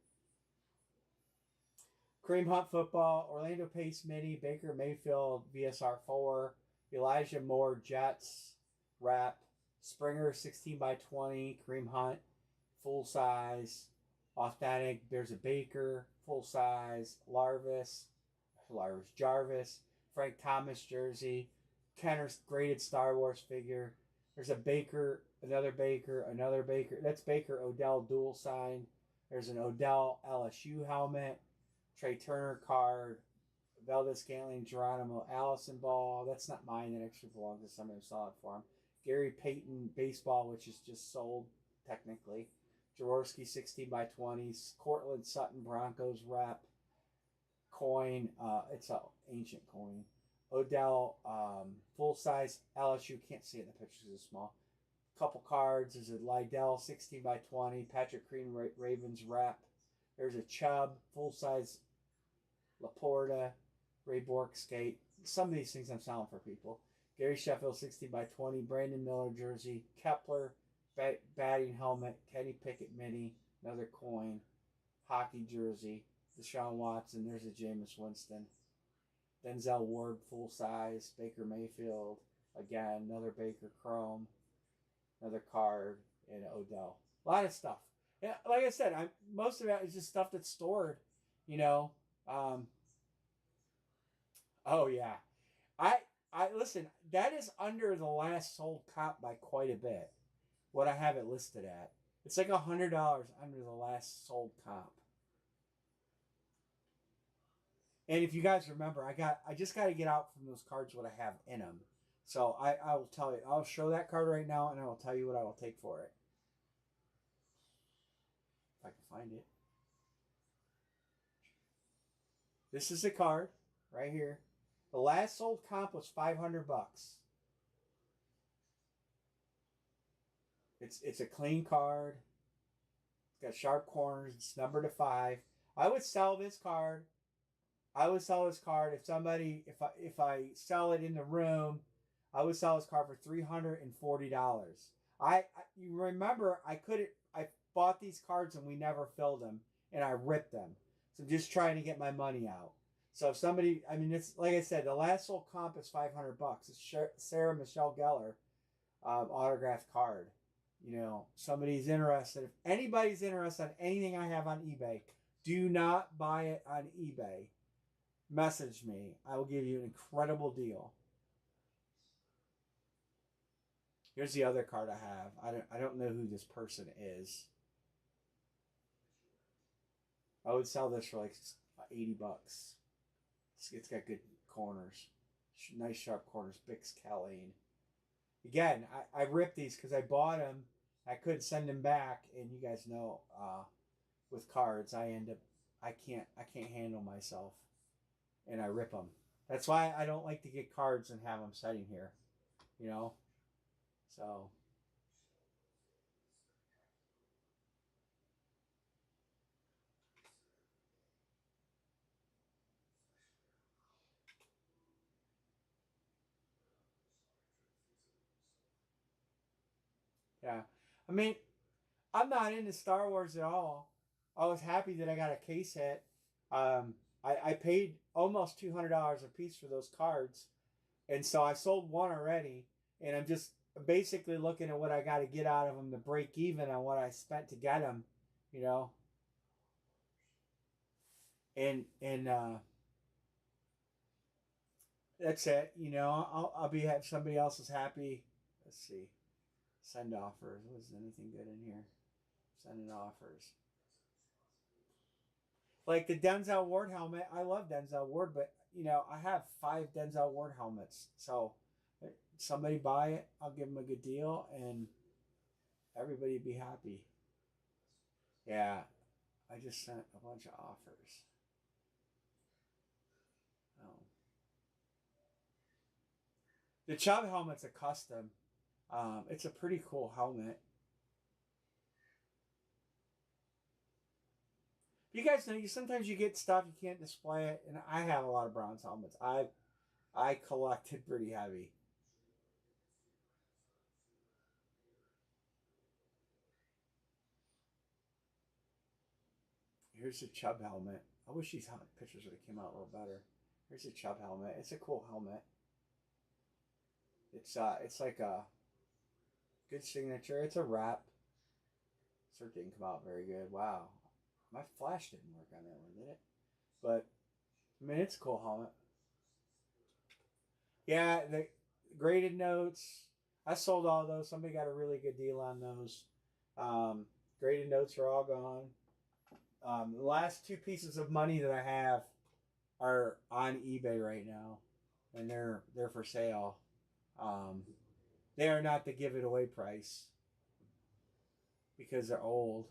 Kareem Hunt football. Orlando Pace mini. Baker Mayfield VSR 4. Elijah Moore Jets wrap. Springer 16x20. Kareem Hunt full size. Authentic. There's a Baker full size. Jarvis. Frank Thomas jersey. Kenner's graded Star Wars figure. There's a Baker, another Baker. That's Baker Odell dual sign. There's an Odell LSU helmet. Trey Turner card. Valdez Scantling, Geronimo Allison ball. That's not mine. That actually belongs to somebody who saw it for him. Gary Payton baseball, which is just sold technically. Jaworski 16x20s. Cortland Sutton Broncos rep. Coin. It's an ancient coin. Odell full-size LSU. Can't see it in the pictures. It's small. Couple cards. There's a Lydell 16x20. Patrick Green Ravens rep. There's a Chubb full-size Laporta. Ray Bork skate. Some of these things I'm selling for people. Gary Sheffield 16x20. Brandon Miller jersey. Kepler batting helmet. Kenny Pickett mini. Another coin. Hockey jersey. Deshaun Watson. There's a Jameis Winston. Denzel Ward full size. Baker Mayfield. Again, another Baker Chrome. Another card. And Odell. A lot of stuff. Yeah, like I said, most of it is just stuff that's stored. You know. Oh yeah. I listen, that is under the last sold comp by quite a bit. What I have it listed at. It's like $100 under the last sold comp. And if you guys remember, I just got to get out from those cards what I have in them. So I will tell you, I'll show that card right now, and I will tell you what I will take for it. If I can find it. This is the card right here. The last sold comp was $500. It's a clean card. It's got sharp corners. It's numbered to 5. I would sell this card. If I sell it in the room, I would sell this card for $340. You remember I bought these cards and we never filled them, and I ripped them. So I'm just trying to get my money out. So if somebody, I mean, it's like I said, the last sold comp is $500. It's Sarah Michelle Gellar autographed card. You know, somebody's interested. If anybody's interested in anything I have on eBay, do not buy it on eBay. Message me. I will give you an incredible deal. Here's the other card I have. I don't know who this person is. I would sell this for like $80. It's got good corners. Nice sharp corners. Bix Colleen. Again, I ripped these because I bought them. I couldn't send them back, and you guys know, with cards, I can't handle myself, and I rip them. That's why I don't like to get cards and have them sitting here, you know. So yeah, I mean, I'm not into Star Wars at all. I was happy that I got a case hit. I paid almost $200 a piece for those cards, and so I sold one already, and I'm just basically looking at what I got to get out of them to break even on what I spent to get them, you know. And that's it, you know. I'll be happy. Somebody else is happy. Let's see. Send offers. Was anything good in here? Sending offers. Like the Denzel Ward helmet. I love Denzel Ward, but you know I have 5 Denzel Ward helmets. So somebody buy it. I'll give them a good deal, and everybody be happy. Yeah, I just sent a bunch of offers. Oh. The Chubb helmet's a custom. It's a pretty cool helmet. You guys know, you sometimes you get stuff you can't display it, and I have a lot of bronze helmets. I collected pretty heavy. Here's a Chubb helmet. I wish these pictures would have came out a little better. Here's a Chubb helmet. It's a cool helmet. It's like a good signature. It's a wrap. Sort of didn't come out very good. Wow, my flash didn't work on that one, did it? But I mean, it's a cool helmet. Yeah, the graded notes. I sold all those. Somebody got a really good deal on those. Graded notes are all gone. The last 2 pieces of money that I have are on eBay right now, and they're for sale. Um, they are not the give it away price because they're old.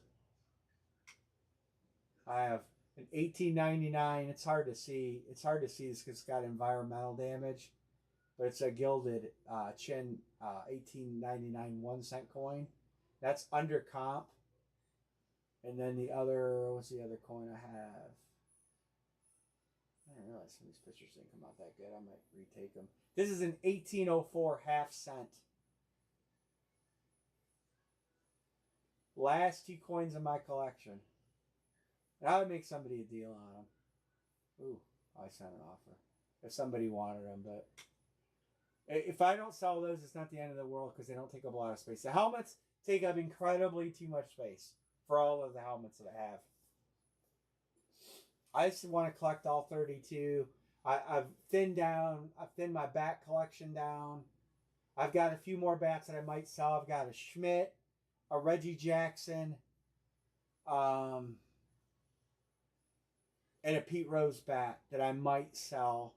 I have an 1899. It's hard to see. It's hard to see this because it's got environmental damage, but it's a gilded chin 1899 1 cent coin. That's under comp. And then the other, what's the other coin I have? I didn't realize some of these pictures didn't come out that good. I might retake them. This is an 1804 half-cent. Last 2 coins in my collection. And I would make somebody a deal on them. Ooh, I sent an offer. If somebody wanted them, but if I don't sell those, it's not the end of the world because they don't take up a lot of space. The helmets take up incredibly too much space for all of the helmets that I have. I just want to collect all 32. I've thinned my bat collection down. I've got a few more bats that I might sell. I've got a Schmidt, a Reggie Jackson, and a Pete Rose bat that I might sell.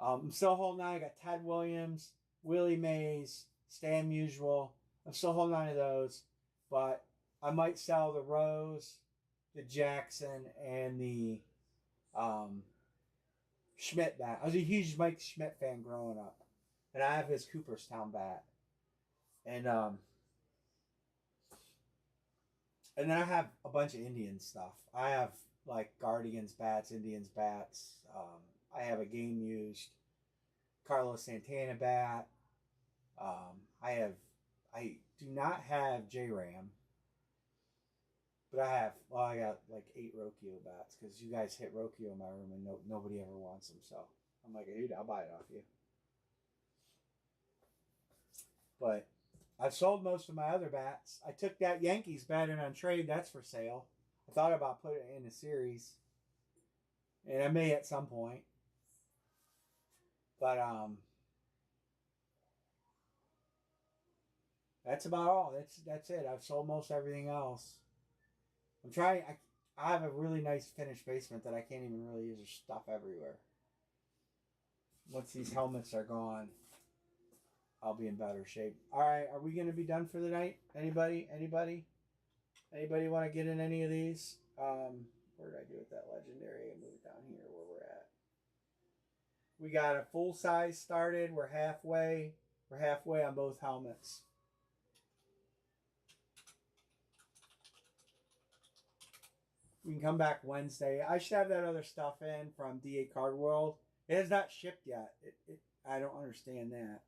I'm still holding on. I got Ted Williams, Willie Mays, Stan Musial. I'm still holding on to those, but I might sell the Rose, the Jackson, and the Schmidt bat. I was a huge Mike Schmidt fan growing up, and I have his Cooperstown bat, and then I have a bunch of Indian stuff. I have like Guardians bats, Indians bats. I have a game used Carlos Santana bat. I do not have J Ram. But I got like 8 Rokio bats because you guys hit Rokio in my room and nobody ever wants them. So I'm like, dude, I'll buy it off you. But I've sold most of my other bats. I took that Yankees bat in on trade. That's for sale. I thought about putting it in a series, and I may at some point. But that's about all. That's it. I've sold most everything else. I'm trying. I have a really nice finished basement that I can't even really use. There's stuff everywhere. Once these helmets are gone, I'll be in better shape. All right, are we going to be done for the night? Anybody? Anybody want to get in any of these? Where did I do with that legendary? I moved down here where we're at. We got a full size started. We're halfway. We're halfway on both helmets. We can come back Wednesday. I should have that other stuff in from DA Card World. It has not shipped yet. I don't understand that.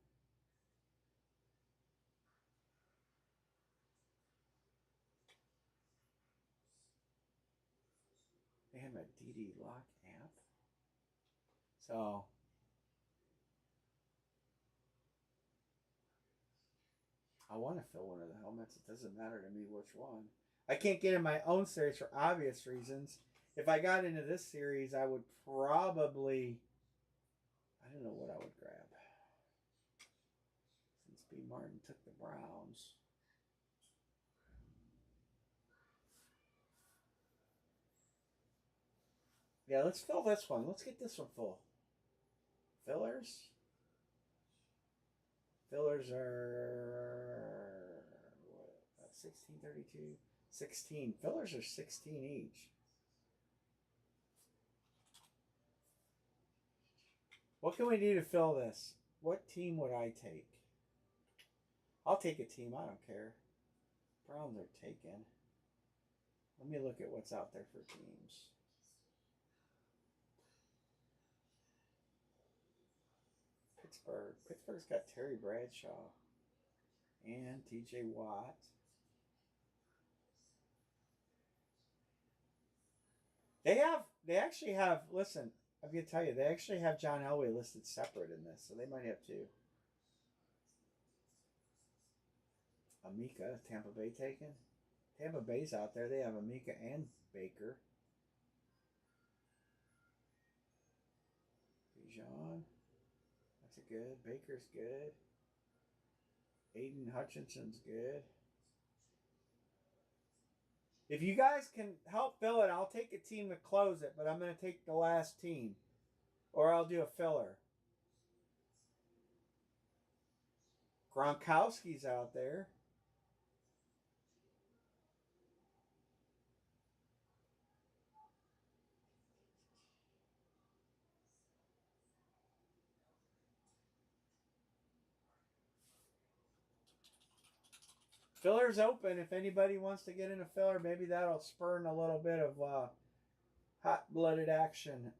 They have a DD Lock app. So I want to fill one of the helmets. It doesn't matter to me which one. I can't get in my own series for obvious reasons. If I got into this series, I would probably... I don't know what I would grab. Since B. Martin took the Browns. Yeah, let's fill this one. Let's get this one full. Fillers? Fillers are... what? 1632? 16. Fillers are 16 each. What can we do to fill this? What team would I take? I'll take a team. I don't care. Browns are taken. Let me look at what's out there for teams. Pittsburgh. Pittsburgh's got Terry Bradshaw and TJ Watt. They actually have, listen, I'm going to tell you, they actually have John Elway listed separate in this, so they might have two. Amika, Tampa Bay taken. Tampa Bay's out there. They have Amika and Baker. Bijan. That's a good. Baker's good. Aiden Hutchinson's good. If you guys can help fill it, I'll take a team to close it, but I'm going to take the last team. Or I'll do a filler. Gronkowski's out there. Filler's open. If anybody wants to get in a filler, maybe that'll spur a little bit of hot-blooded action.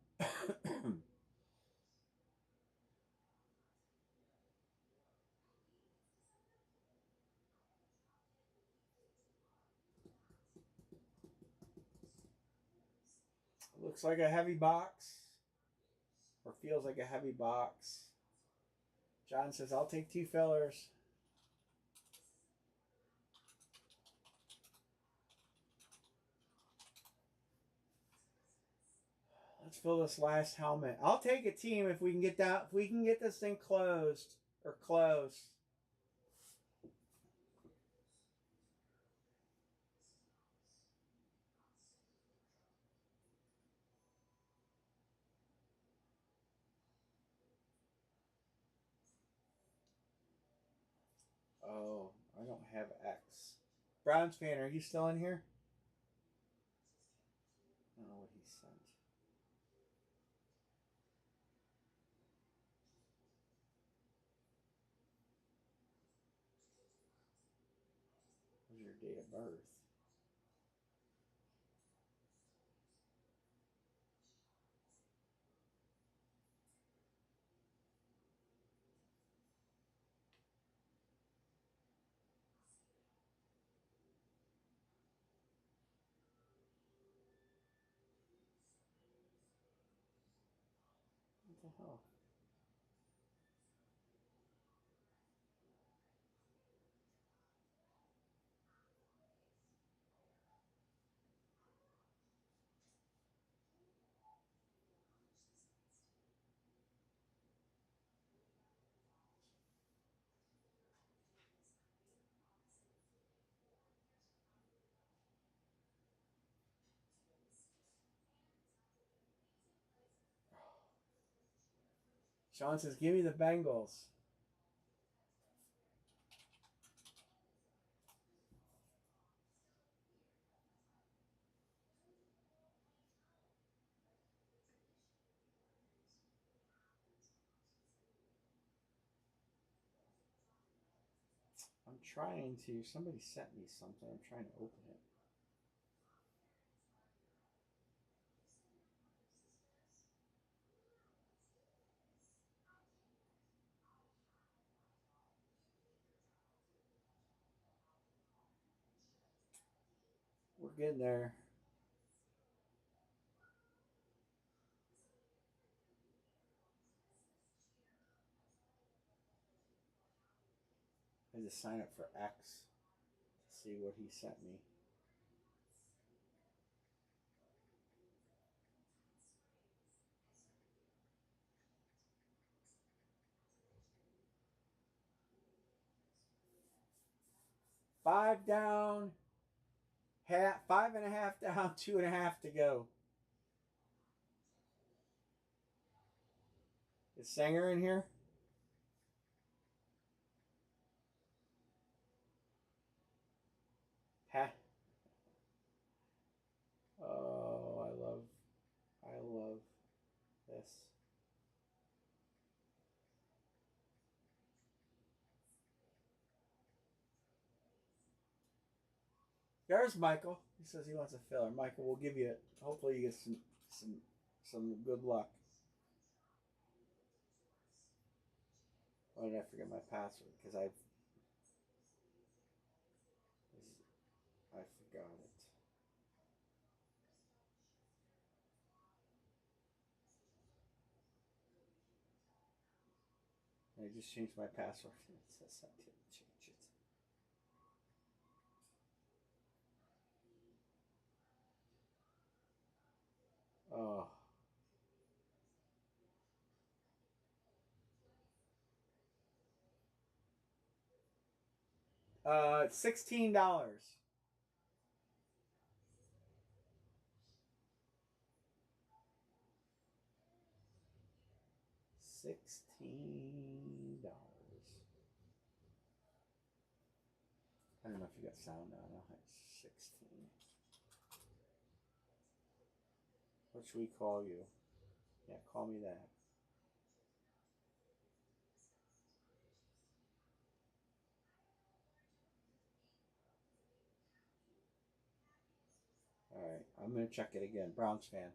Looks like a heavy box. Or feels like a heavy box. John says, I'll take 2 fillers. Let's fill this last helmet. I'll take a team if we can get that. If we can get this thing closed or close. Oh, I don't have X. Browns fan, are you still in here? I don't know what he sent. What's your date of birth? the hell? Sean says, "Give me the Bengals." I'm trying to. Somebody sent me something. I'm trying to open it. We're getting there. I just sign up for X to see what he sent me. Five down, half, 5.5 down, 2.5 to go. Is Sanger in here? Ha. Oh, I love this. There's Michael. He says he wants a filler. Michael, we'll give you. Hopefully, you get some good luck. Why did I forget my password? Because I forgot it. I just changed my password. It says I didn't change it. Oh. $16. $16. I don't know if you got sound on. I'll have 16. What should we call you? Yeah, call me that. All right, I'm gonna check it again. Browns fan.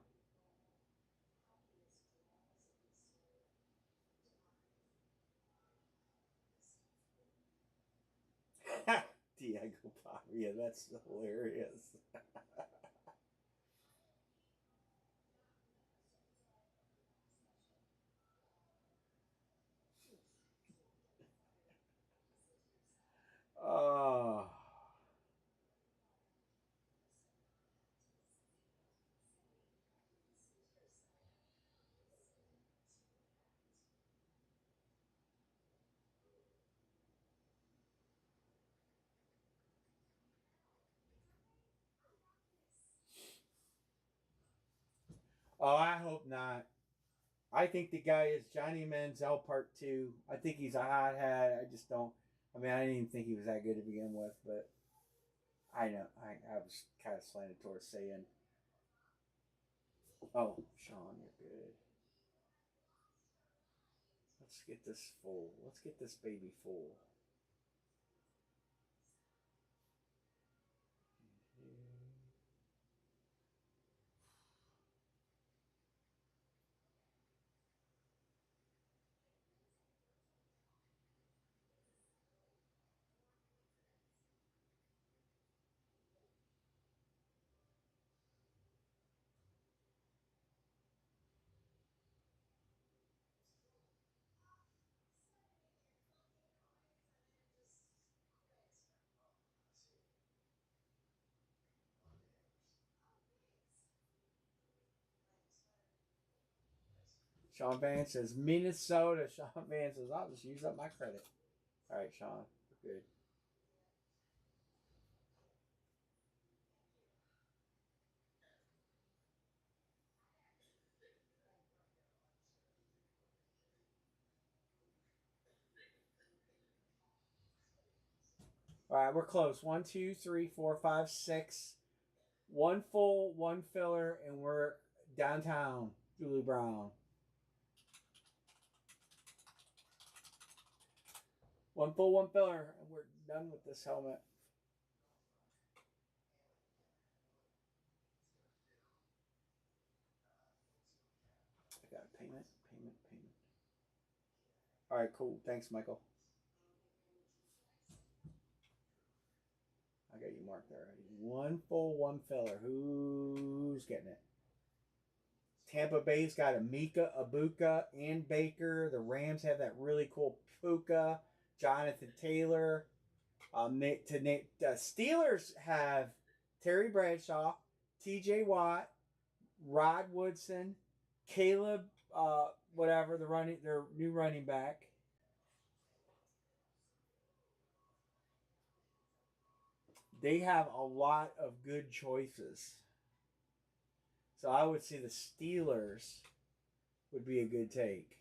Diego Pop. Yeah, that's hilarious. Oh. Oh, I hope not. I think the guy is Johnny Manziel Part 2. I think he's a hothead. I just don't. I mean, I didn't even think he was that good to begin with, but I know. I was kind of slanted towards saying, oh, Sean, you're good. Let's get this full. Let's get this baby full. Sean Van says Minnesota. Sean Van says I'll just use up my credit. All right, Sean. Good. All right, we're close. 1, 2, 3, 4, 5, 6. One full, one filler, and we're downtown. Julie Brown. One full, one filler, and we're done with this helmet. I got payment. All right, cool. Thanks, Michael. I got you marked already. One full, one filler. Who's getting it? Tampa Bay's got Amika, Abuka, and Baker. The Rams have that really cool Puka, Jonathan Taylor. Steelers have Terry Bradshaw, T.J. Watt, Rod Woodson, Caleb, whatever their new running back. They have a lot of good choices. So I would say the Steelers would be a good take.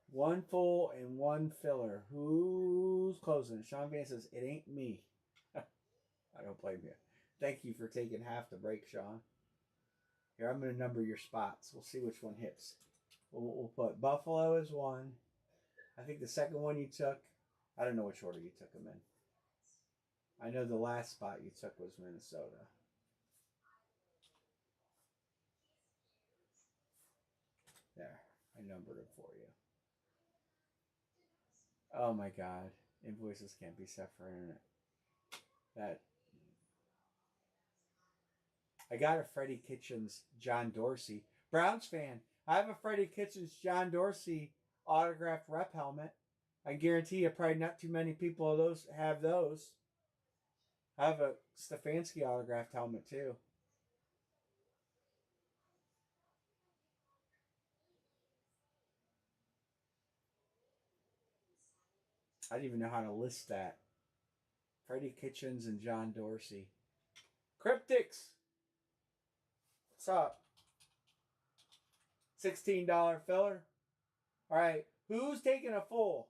One full and one filler. Who's closing? Sean Van says, it ain't me. I don't blame you. Thank you for taking half the break, Sean. Here, I'm going to number your spots. We'll see which one hits. We'll put Buffalo as one. I think the second one you took, I don't know which order you took them in. I know the last spot you took was Minnesota. There, I numbered them for you. Oh my God, invoices can't be set for internet. That I got a Freddie Kitchens John Dorsey Browns fan. I have a Freddie Kitchens John Dorsey autographed rep helmet. I guarantee you, probably not too many people of those have those. I have a Stefanski autographed helmet too. I didn't even know how to list that. Freddie Kitchens and John Dorsey. Cryptics. What's up? $16 filler. All right. Who's taking a full?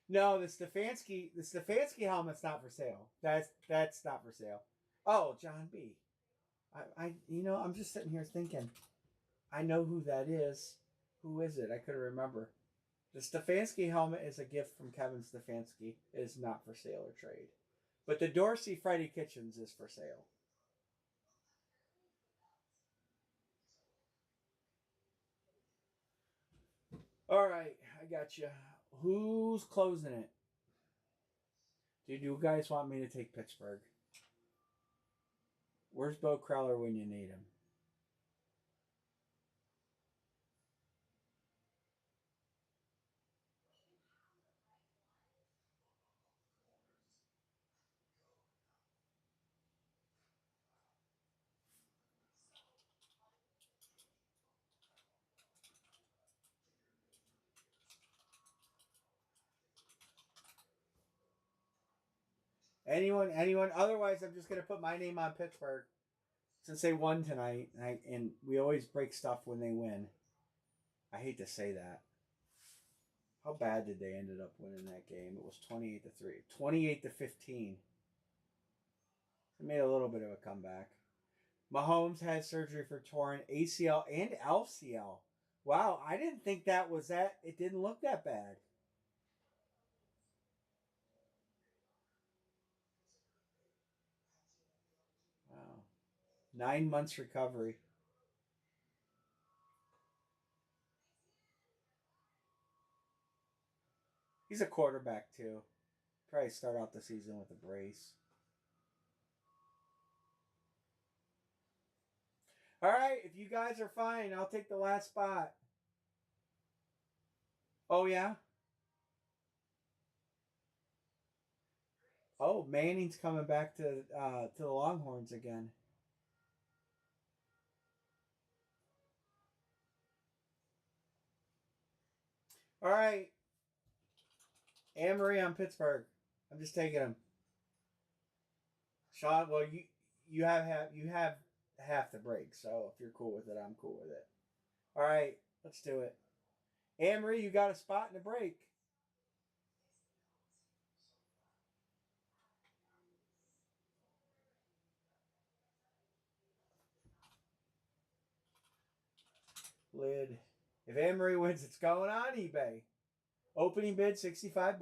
No, the Stefanski helmet's not for sale. That's not for sale. Oh, John B. I'm just sitting here thinking, I know who that is. Who is it? I couldn't remember. The Stefanski helmet is a gift from Kevin Stefanski. It is not for sale or trade. But the Dorsey Freddie Kitchens is for sale. All right, I got you. Who's closing it? Do you guys want me to take Pittsburgh? Where's Bo Crowler when you need him? Anyone? Otherwise, I'm just going to put my name on Pittsburgh since they won tonight. And we always break stuff when they win. I hate to say that. How bad did they ended up winning that game? It was 28-3. 28-15. They made a little bit of a comeback. Mahomes had surgery for torn ACL and LCL. Wow, I didn't think that was that. It didn't look that bad. Wow. 9 months recovery. He's a quarterback too. Probably start out the season with a brace. All right, if you guys are fine, I'll take the last spot. Oh yeah. Oh, Manning's coming back to the Longhorns again. All right, Amory on Pittsburgh. I'm just taking him. Sean, well you have half the break, so if you're cool with it, I'm cool with it. All right, let's do it. Amory, you got a spot in the break. Lid. If Amory wins, it's going on eBay. Opening bid $65.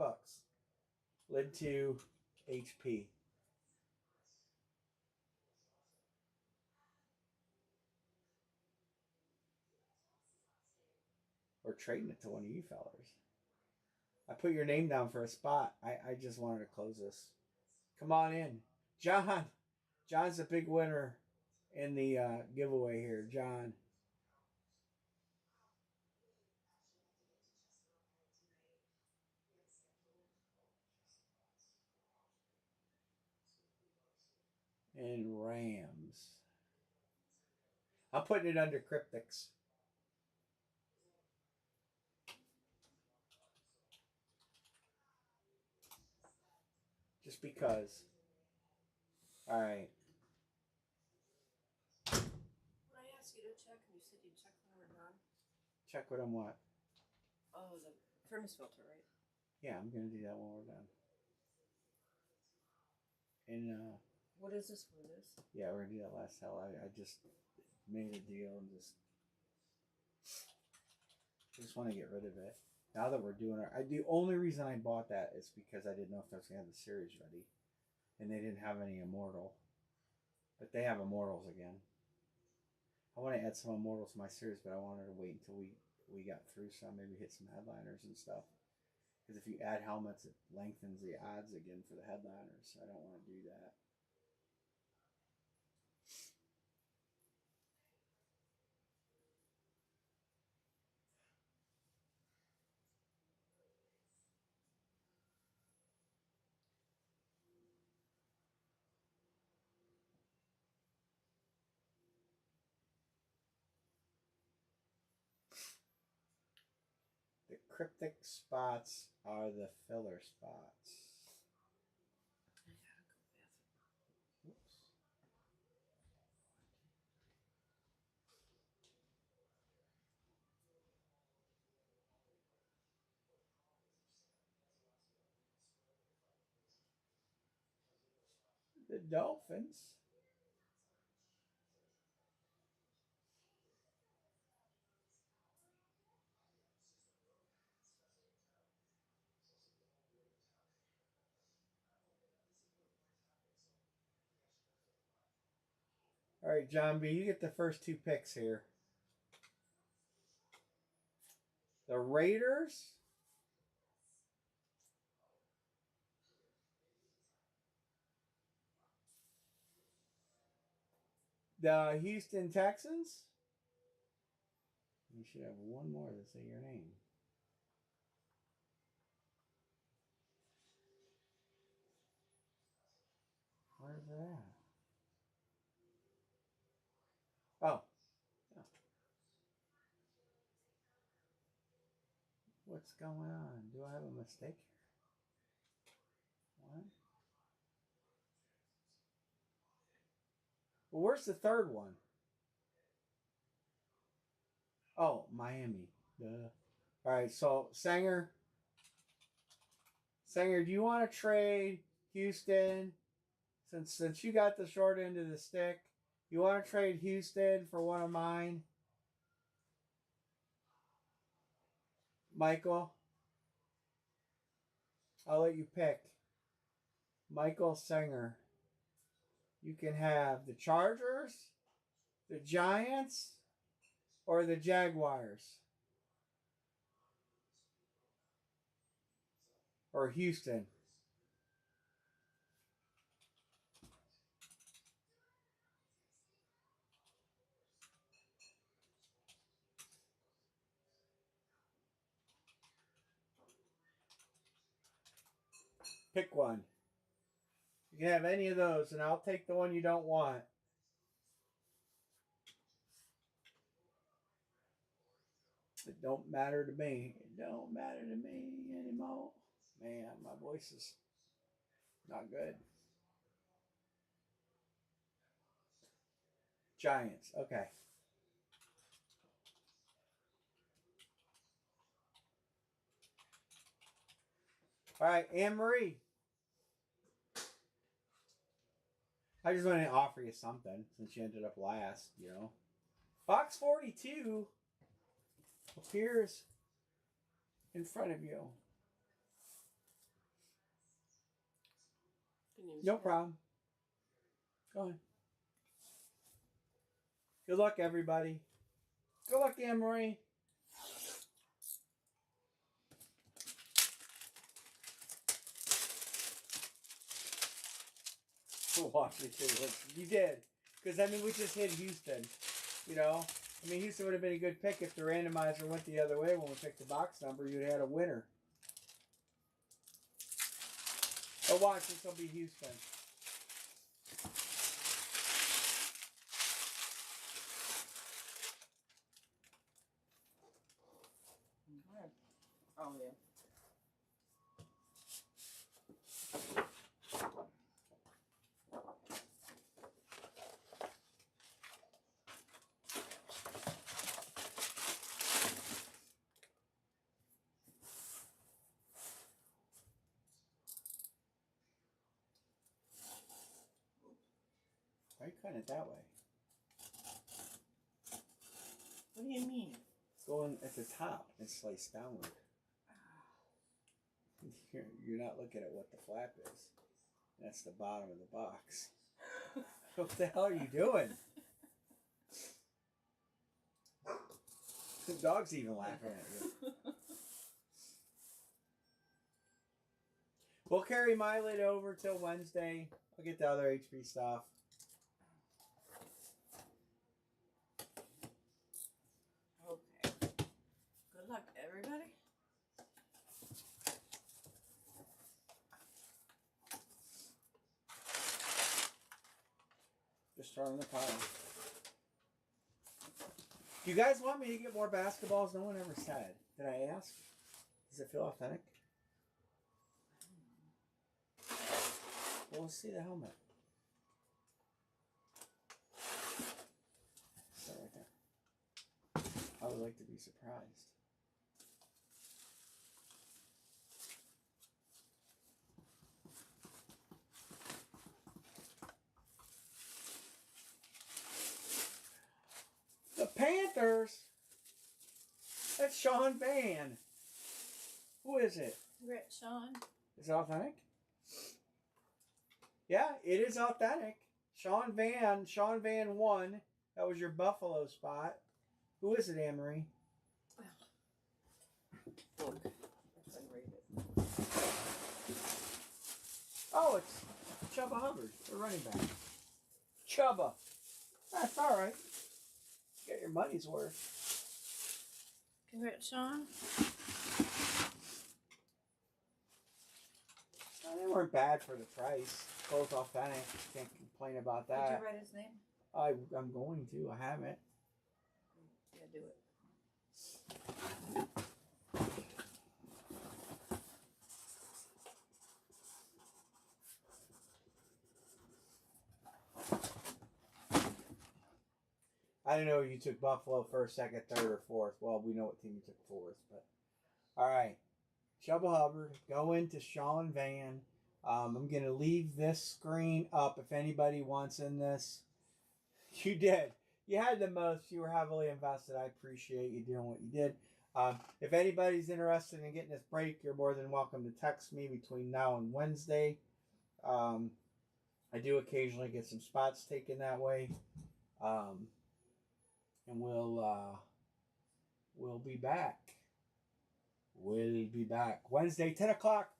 Lid 2 HP. Or trading it to one of you fellers. I put your name down for a spot. I just wanted to close this. Come on in. John. John's a big winner in the giveaway here. John. And Rams. I'm putting it under cryptics. Just because. Alright. When I asked you to check, and you said you'd check when we're done. Check what I'm what? Oh, the furnace filter, right? Yeah, I'm gonna do that when we're done. And what is this one? This? Yeah, we're gonna do that last hell. I just made a deal and just want to get rid of it. Now that we're doing the only reason I bought that is because I didn't know if I was gonna have the series ready, and they didn't have any Immortal, but they have Immortals again. I want to add some Immortals to my series, but I wanted to wait until we got through some, maybe hit some headliners and stuff. Because if you add helmets, it lengthens the odds again for the headliners. So I don't want to do that. The cryptic spots are the filler spots. Whoops. The Dolphins. All right, John B., you get the first two picks here. The Raiders. The Houston Texans. You should have one more to say your name. Where's it at? Oh. Yeah. What's going on? Do I have a mistake here? What? Well, where's the third one? Oh, Miami. Duh. All right, so Sanger, do you want to trade Houston? Since you got the short end of the stick, you want to trade Houston for one of mine? Michael, I'll let you pick. Michael Sanger. You can have the Chargers, the Giants, or the Jaguars. or Houston? Pick one. You can have any of those, and I'll take the one you don't want. It don't matter to me. It don't matter to me anymore. Man, my voice is not good. Giants. Okay. All right, Anne Marie. I just wanted to offer you something since you ended up last, you know. Box 42 appears in front of you. No problem. Go ahead. Good luck, everybody. Good luck, Anne Marie. Washington. You did. Because, I mean, we just hit Houston. You know? I mean, Houston would have been a good pick if the randomizer went the other way when we picked the box number. You'd have had a winner. But watch, this will be Houston. Oh, yeah. Why are you cutting it that way? What do you mean? It's going at the top and sliced downward. You're not looking at what the flap is. That's the bottom of the box. What the hell are you doing? The dog's even laughing at you. We'll carry my lid over till Wednesday. I'll get the other HP stuff. Okay. Good luck, everybody. Just throw in the pile. Do you guys want me to get more basketballs? No one ever said. Did I ask? Does it feel authentic? Well, let's see the helmet. Start right there. I would like to be surprised. The Panthers. That's Sean Van. Who is it? Congrats, Sean. Is it authentic? Yeah, it is authentic. Sean Van won. That was your Buffalo spot. Who is it, Anne-Marie? Look. Oh, it's Chubba Hubbard, the running back. Chubba. That's all right. Get your money's worth. Congrats, Sean. Well, they weren't bad for the price. Both authentic. Can't complain about that. Did you write his name? I'm going to. I haven't. Yeah, do it. I don't know if you took Buffalo first, second, third, or fourth. Well, we know what team you took fourth, but all right. Chubba Hubbard, go into Sean Van. I'm going to leave this screen up if anybody wants in this. You did. You had the most. You were heavily invested. I appreciate you doing what you did. If anybody's interested in getting this break, you're more than welcome to text me between now and Wednesday. I do occasionally get some spots taken that way. And we'll be back. We'll be back. Wednesday, 10 o'clock.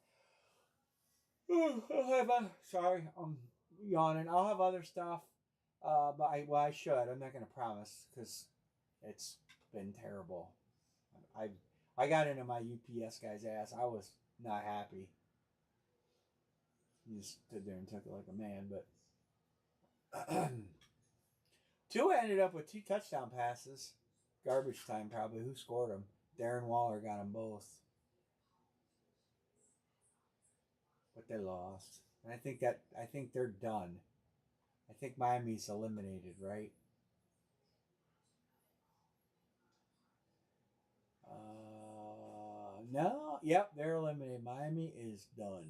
Sorry, I'm yawning. I'll have other stuff, but I should. I'm not gonna promise because it's been terrible. I I got into my UPS guy's ass. I was not happy. He just stood there and took it like a man, but Tua ended up with 2 touchdown passes. Garbage time, probably. Who scored them? Darren Waller got them both. But they lost. And I think they're done. I think Miami's eliminated, right? No. Yep, they're eliminated. Miami is done.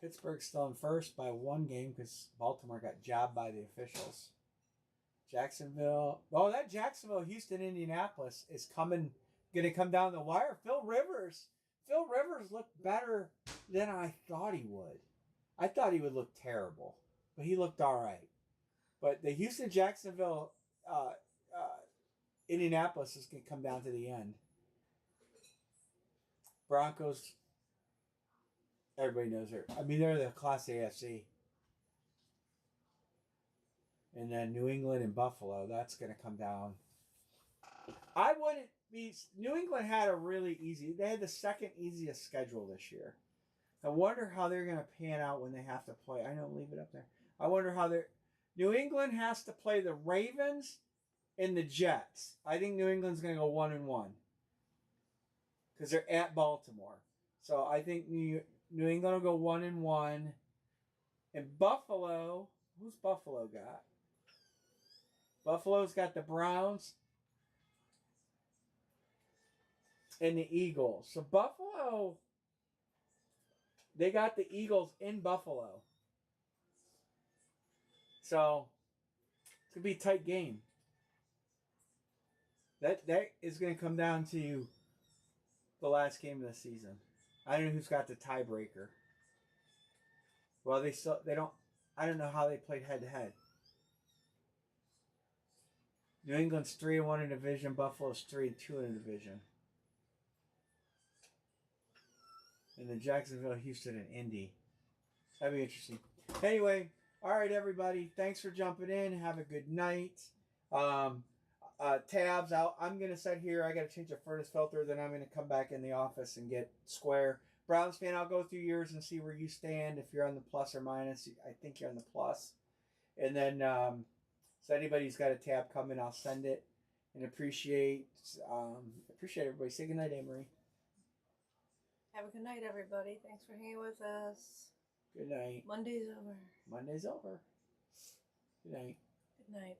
Pittsburgh's still in first by 1 game because Baltimore got jobbed by the officials. Jacksonville. Oh, that Jacksonville, Houston, Indianapolis is going to come down the wire. Phil Rivers looked better than I thought he would. I thought he would look terrible, but he looked all right. But the Houston, Jacksonville, Indianapolis is going to come down to the end. Broncos, everybody knows her. I mean, they're the Class AFC. And then New England and Buffalo, that's going to come down. I wouldn't be... New England had a really easy... They had the second easiest schedule this year. I wonder how they're going to pan out when they have to play. I know, leave it up there. I wonder how they're... New England has to play the Ravens and the Jets. I think New England's going to go 1-1. Because they're at Baltimore. So I think New England will go 1-1. And Buffalo... Who's Buffalo got? Buffalo's got the Browns and the Eagles. So Buffalo, they got the Eagles in Buffalo. So it's going to be a tight game. That is going to come down to the last game of the season. I don't know who's got the tiebreaker. Well, they don't. I don't know how they played head to head. New England's 3-1 in division. Buffalo's 3-2 in division. And then Jacksonville, Houston, and Indy. That'd be interesting. Anyway, all right, everybody. Thanks for jumping in. Have a good night. Tabs out. I'm gonna sit here. I gotta change the furnace filter. Then I'm gonna come back in the office and get square. Browns fan, I'll go through yours and see where you stand. If you're on the plus or minus, I think you're on the plus. And then. So anybody's got a tab coming, I'll send it. And appreciate everybody. Say good night, Anne-Marie. Have a good night, everybody. Thanks for hanging with us. Good night. Monday's over. Monday's over. Good night. Good night.